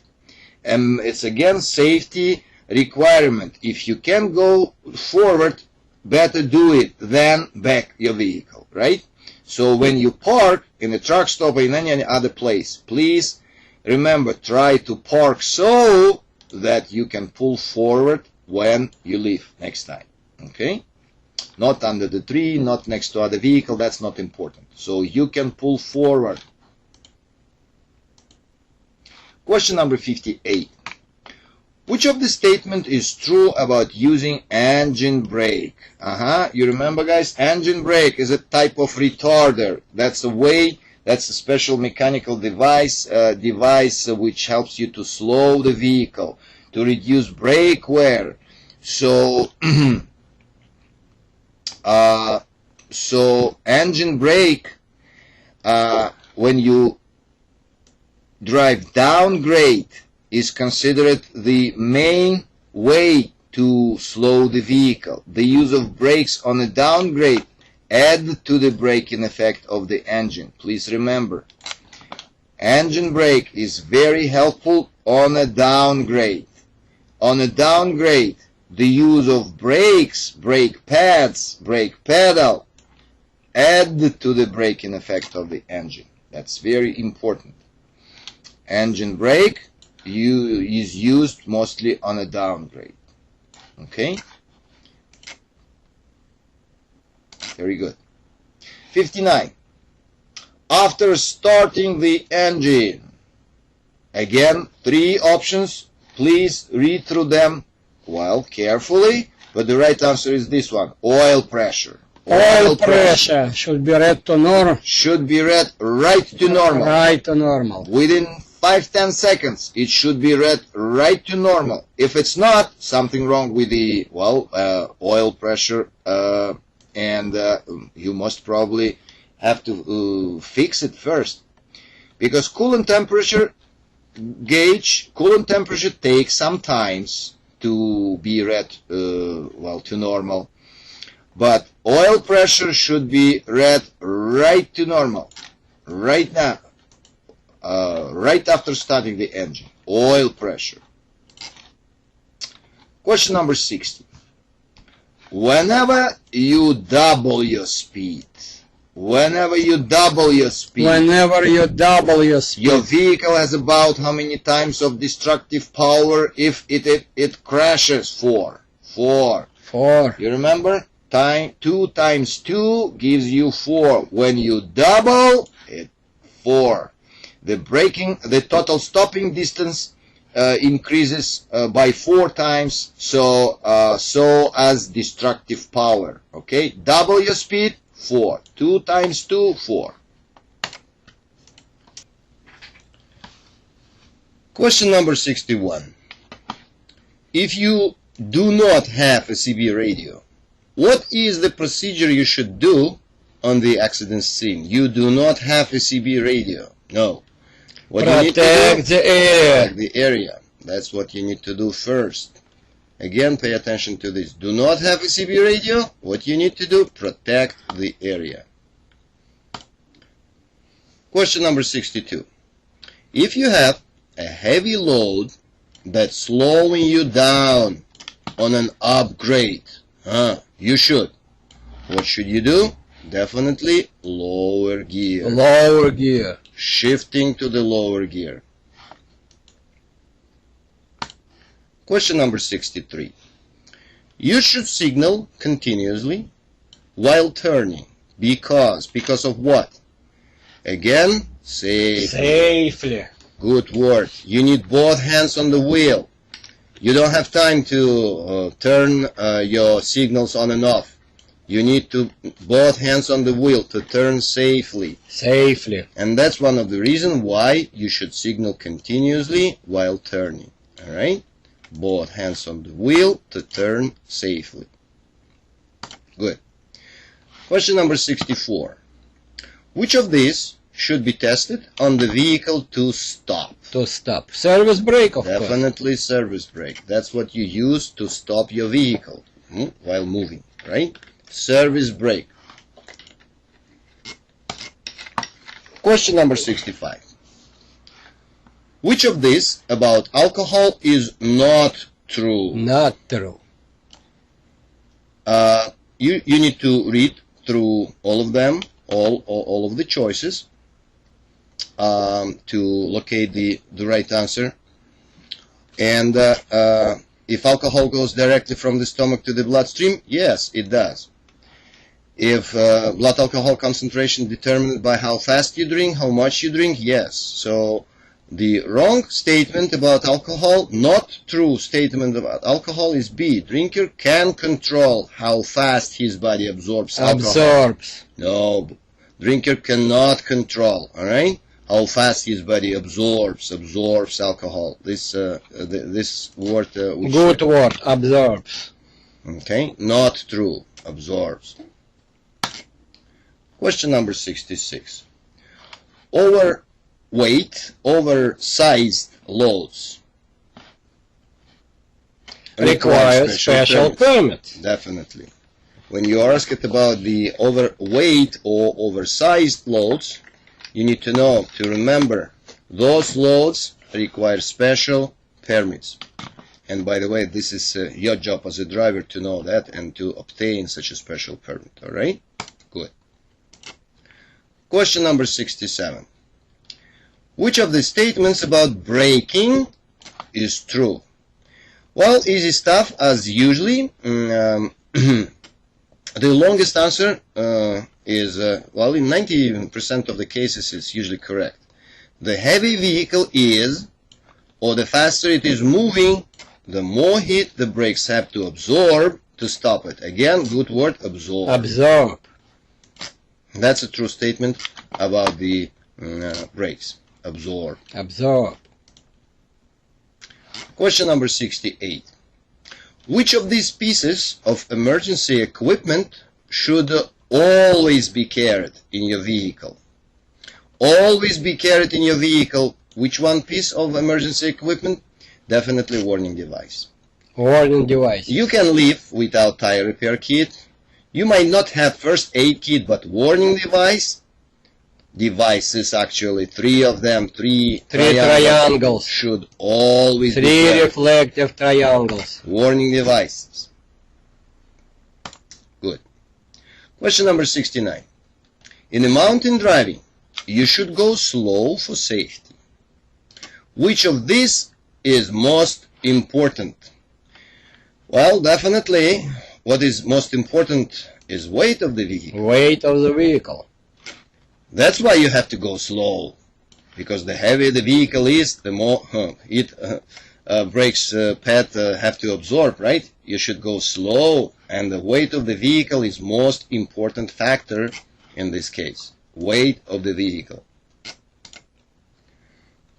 Speaker 1: And it's again safety requirement. If you can go forward, better do it than back your vehicle, right? So when you park in a truck stop or in any other place, please remember, try to park so that you can pull forward when you leave next time, okay? Not under the tree, not next to other vehicle, that's not important. So you can pull forward. Question number 58. Which of the statement is true about using engine brake? You remember, guys, engine brake is a type of retarder. That's a special mechanical device which helps you to slow the vehicle, to reduce brake wear. So, engine brake, when you drive downgrade, is considered the main way to slow the vehicle. The use of brakes on a downgrade add to the braking effect of the engine. Please remember, engine brake is very helpful on a downgrade. On a downgrade, the use of brakes, brake pads, brake pedal add to the braking effect of the engine. That's very important. Engine brake is used mostly on a downgrade. Okay? Very good. 59. After starting the engine. Again, 3 options. Please read through them, carefully. But the right answer is this one. Oil pressure.
Speaker 2: Oil pressure should be read to normal.
Speaker 1: Should be read right to normal.
Speaker 2: Right to normal.
Speaker 1: Within 5-10 seconds, it should be read right to normal. If it's not, something wrong with the oil pressure, and you must probably have to fix it first, because coolant temperature takes some time to be read to normal, but oil pressure should be read right to normal, right now. Right after starting the engine. Oil pressure. Question number 60. Whenever you double your speed, your vehicle has about how many times of destructive power if it crashes? 4. You remember? 2 times 2 gives you 4. When you double, it 4. The total stopping distance increases by 4 times, so as destructive power. Okay, double your speed, 4. 2 times 2, 4. Question number 61. If you do not have a CB radio, what is the procedure you should do on the accident scene? You do not have a CB radio. No. What
Speaker 2: protect the area.
Speaker 1: Protect the area. That's what you need to do first. Again, pay attention to this. Do not have a CB radio. What you need to do, protect the area. Question number 62. If you have a heavy load that's slowing you down on an upgrade, you should. What should you do? Definitely lower gear.
Speaker 2: Lower gear.
Speaker 1: Shifting to the lower gear. Question number 63. You should signal continuously while turning. Because of what? Again,
Speaker 2: Safely.
Speaker 1: Good word. You need both hands on the wheel. You don't have time to turn your signals on and off. You need to both hands on the wheel to turn safely.
Speaker 2: Safely.
Speaker 1: And that's one of the reasons why you should signal continuously while turning. Alright? Both hands on the wheel to turn safely. Good. Question number 64. Which of these should be tested on the vehicle to stop?
Speaker 2: To stop. Service brake, of course.
Speaker 1: Definitely service brake. That's what you use to stop your vehicle while moving, right? Service brake. Question number 65. Which of these about alcohol is not true?
Speaker 2: Not true.
Speaker 1: You need to read through all of them, all of the choices, to locate the right answer. And if alcohol goes directly from the stomach to the bloodstream, yes, it does. If blood alcohol concentration determined by how fast you drink, how much you drink, yes. So the wrong statement about alcohol, not true statement about alcohol is B. Drinker can control how fast his body absorbs alcohol.
Speaker 2: Absorbs.
Speaker 1: No, drinker cannot control, alright? How fast his body absorbs alcohol. This word.
Speaker 2: Good word, absorbs.
Speaker 1: Okay, not true, absorbs. Question number 66. Overweight, oversized loads
Speaker 2: require special permit.
Speaker 1: Definitely. When you are asked about the overweight or oversized loads, you need to know, to remember, those loads require special permits. And by the way, this is your job as a driver to know that and to obtain such a special permit. Alright? Good. Question number 67. Which of the statements about braking is true? Well, easy stuff as usually. The longest answer is, well, in 90% of the cases it's usually correct. The heavy vehicle is, or the faster it is moving, the more heat the brakes have to absorb to stop it. Again, good word, absorb.
Speaker 2: Absorb.
Speaker 1: That's a true statement about the brakes. Absorb.
Speaker 2: Absorb.
Speaker 1: Question number 68. Which of these pieces of emergency equipment should always be carried in your vehicle? Always be carried in your vehicle. Which one piece of emergency equipment? Definitely warning device.
Speaker 2: Warning device.
Speaker 1: You can live without tire repair kit. You might not have first aid kit, but warning device. Devices, actually, three of them, three
Speaker 2: triangles
Speaker 1: should always be
Speaker 2: three
Speaker 1: carried.
Speaker 2: reflective triangles.
Speaker 1: Warning devices. Good. Question number 69. In a mountain driving, you should go slow for safety. Which of these is most important? Well, definitely, what is most important is weight of the vehicle.
Speaker 2: Weight of the vehicle.
Speaker 1: That's why you have to go slow, because the heavier the vehicle is, the more brakes pad have to absorb, right? You should go slow, and the weight of the vehicle is most important factor in this case. Weight of the vehicle.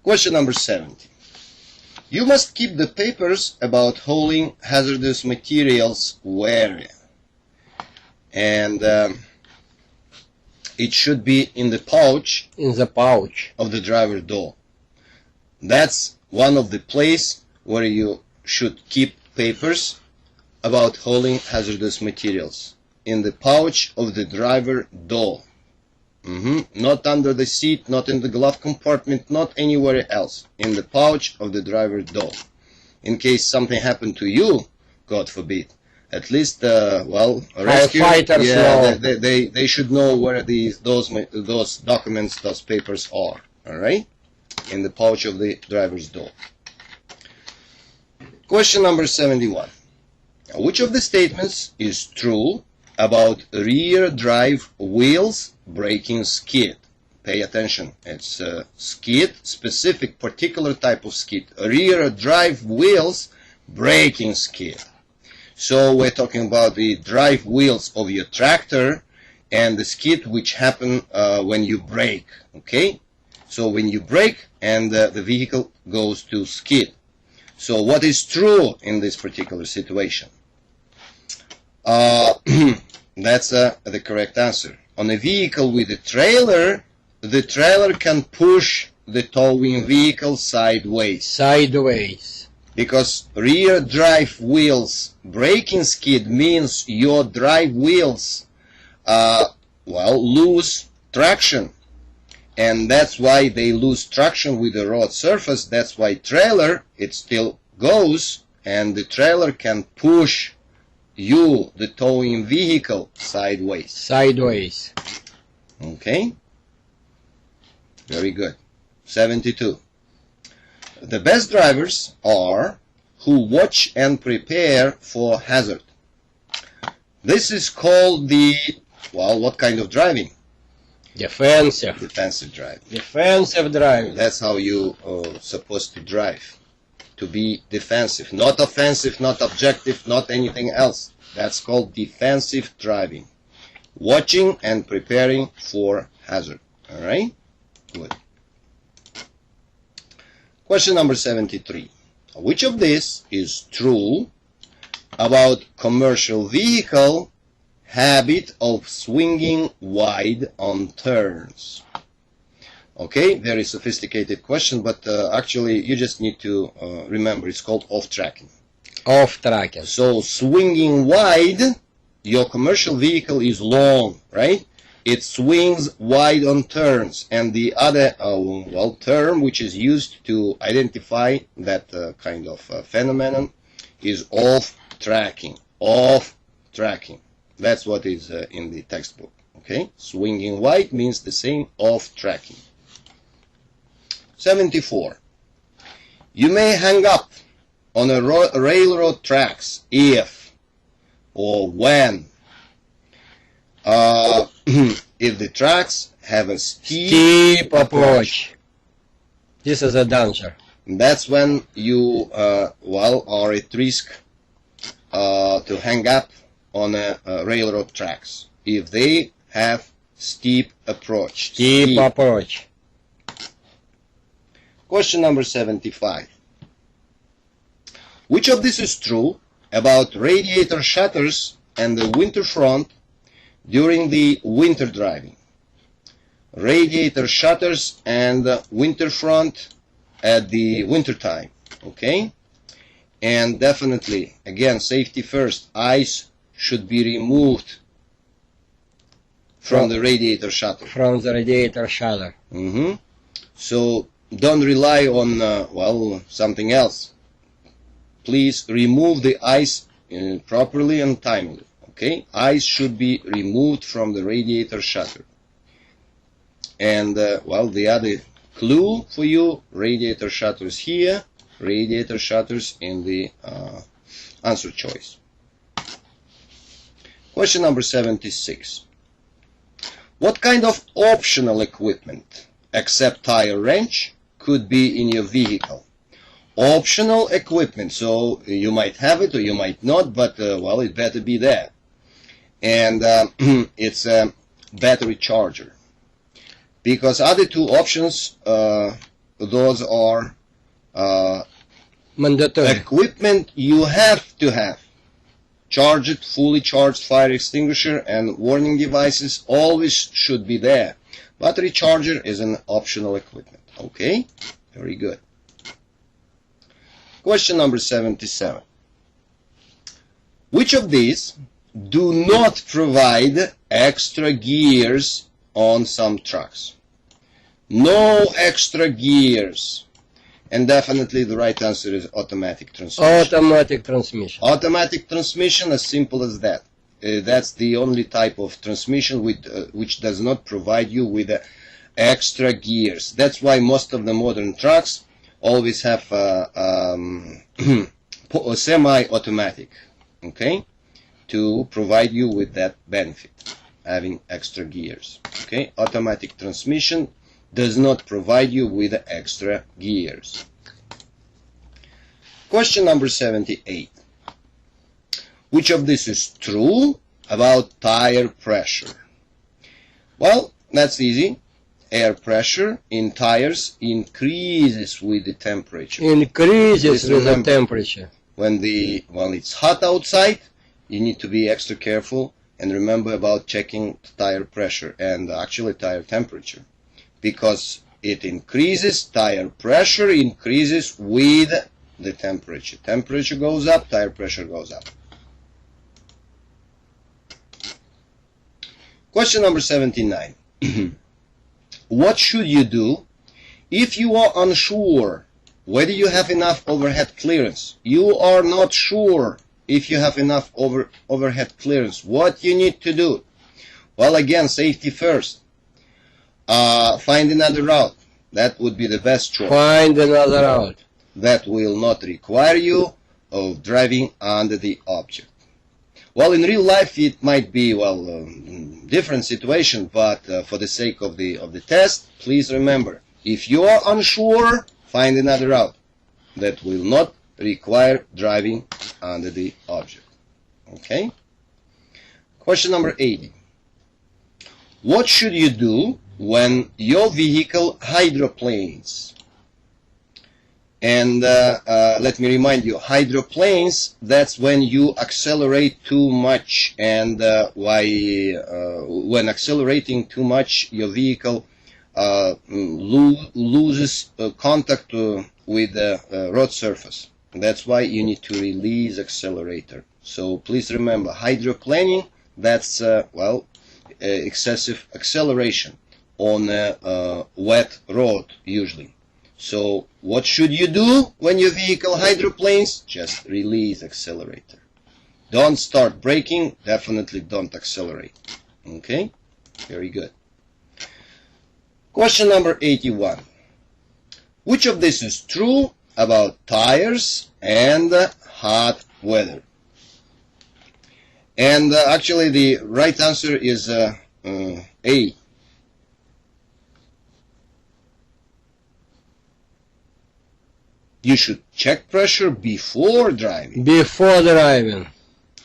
Speaker 1: Question number 70. You must keep the papers about hauling hazardous materials wary. And it should be in the pouch.
Speaker 2: In the pouch
Speaker 1: of the driver's door. That's one of the places where you should keep papers about hauling hazardous materials. In the pouch of the driver's door. Not under the seat, not in the glove compartment, not anywhere else. In the pouch of the driver's door. In case something happened to you, God forbid. At least, well, a rescue, yeah, they should know where those documents, those papers are. All right, in the pouch of the driver's door. Question number 71. Which of the statements is true about rear drive wheels braking skid? Pay attention. It's a skid, specific, particular type of skid. Rear drive wheels braking skid. So we're talking about the drive wheels of your tractor and the skid which happen when you brake. Okay? So when you brake and the vehicle goes to skid. So what is true in this particular situation? That's the correct answer. On a vehicle with a trailer, the trailer can push the towing vehicle sideways.
Speaker 3: Sideways.
Speaker 1: Because rear drive wheels braking skid means your drive wheels lose traction. And that's why they lose traction with the road surface. That's why trailer, it still goes, and the trailer can push you, the towing vehicle, sideways.
Speaker 3: Sideways.
Speaker 1: Okay? Very good. 72. The best drivers are who watch and prepare for hazard. This is called the, what kind of driving?
Speaker 3: Defensive.
Speaker 1: Defensive driving.
Speaker 3: Defensive driving.
Speaker 1: That's how you supposed to drive. To be defensive. Not offensive, not objective, not anything else. That's called defensive driving. Watching and preparing for hazard. Alright? Good. Question number 73. Which of this is true about commercial vehicle habit of swinging wide on turns? Okay, very sophisticated question, but actually you just need to remember it's called off-tracking.
Speaker 3: Off-tracking.
Speaker 1: So swinging wide, your commercial vehicle is long, right? It swings wide on turns, and the other term which is used to identify that kind of phenomenon is off-tracking. Off-tracking. That's what is in the textbook. Okay, swinging wide means the same, off-tracking. 74. You may hang up on a railroad tracks if or when if the tracks have a steep approach.
Speaker 3: This is a danger.
Speaker 1: That's when you are at risk to hang up on a railroad tracks if they have steep approach.
Speaker 3: Steep approach.
Speaker 1: Question number 75. Which of this is true about radiator shutters and the winter front during the winter driving? Radiator shutters and winter front at the winter time. Okay? And definitely, again, safety first. Ice should be removed from the radiator shutter.
Speaker 3: From the radiator shutter.
Speaker 1: So don't rely on something else. Please remove the ice properly and timely. Okay, ice should be removed from the radiator shutter. And the other clue for you: radiator shutters here, radiator shutters in the answer choice. Question number 76. What kind of optional equipment, except tire wrench, could be in your vehicle? Optional equipment, so you might have it or you might not, but it better be there. And it's a battery charger, because other two options, those are
Speaker 3: mandatory
Speaker 1: equipment you have to have. Charged, fully charged fire extinguisher and warning devices always should be there. Battery charger is an optional equipment. Okay, very good. Question number 77. Which of these do not provide extra gears on some trucks? No extra gears. And definitely the right answer is automatic transmission.
Speaker 3: Automatic transmission.
Speaker 1: Automatic transmission, as simple as that. That's the only type of transmission which does not provide you with extra gears. That's why most of the modern trucks always have semi-automatic. okay, to provide you with that benefit, having extra gears. Okay, automatic transmission does not provide you with extra gears. Question number 78. Which of this is true about tire pressure? Well, that's easy. Air pressure in tires increases with the temperature.
Speaker 3: Increases with the temperature.
Speaker 1: When it's hot outside, you need to be extra careful and remember about checking tire pressure and actually tire temperature, because it increases, tire pressure increases with the temperature. Temperature goes up, tire pressure goes up. Question number 79. What should you do if you are unsure whether you have enough overhead clearance? You are not sure if you have enough overhead clearance. What you need to do? Well, again, safety first. Find another route. That would be the best choice.
Speaker 3: Find another route.
Speaker 1: That will not require you of driving under the object. Well, in real life it might be, different situation, but for the sake of the test, please remember, if you are unsure, find another route that will not require driving under the object. Okay? Question number 80. What should you do when your vehicle hydroplanes? And let me remind you, hydroplanes, that's when you accelerate too much, and when accelerating too much, your vehicle loses contact with the road surface. That's why you need to release accelerator. So please remember, hydroplaning, that's excessive acceleration on a wet road usually. So what should you do when your vehicle hydroplanes? Just release accelerator. Don't start braking, definitely don't accelerate. Okay? Very good. Question number 81. Which of this is true about tires and hot weather? And actually the right answer is A. You should check pressure before driving.
Speaker 3: Before driving.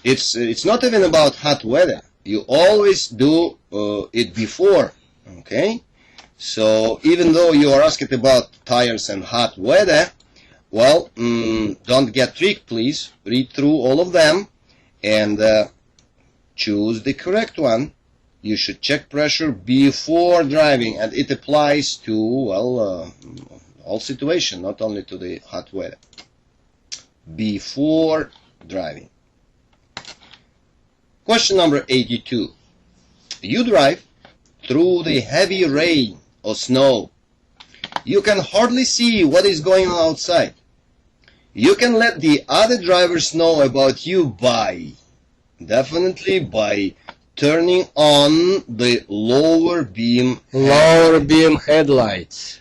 Speaker 1: It's not even about hot weather. You always do it before. Okay? So even though you are asked about tires and hot weather, well, don't get tricked, please. Read through all of them and choose the correct one. You should check pressure before driving, and it applies to, all situations, not only to the hot weather. Before driving. Question number 82. You drive through the heavy rain or snow. You can hardly see what is going on outside. You can let the other drivers know about you by turning on the lower beam
Speaker 3: headlights.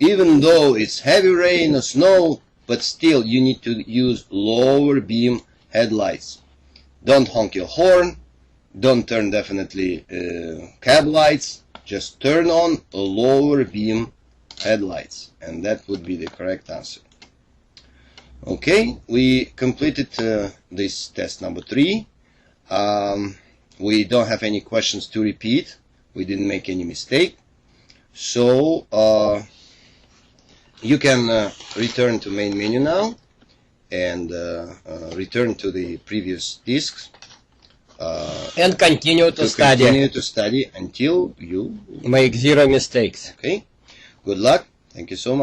Speaker 1: Even though it's heavy rain or snow, but still you need to use lower beam headlights. Don't honk your horn, don't turn definitely cab lights, just turn on a lower beam headlights, and that would be the correct answer. Okay, we completed this test number 3. We don't have any questions to repeat, we didn't make any mistake, so you can return to main menu now and return to the previous discs
Speaker 3: and continue to study.
Speaker 1: Continue to study until you
Speaker 3: make 0 mistakes.
Speaker 1: Okay, good luck. Thank you so much.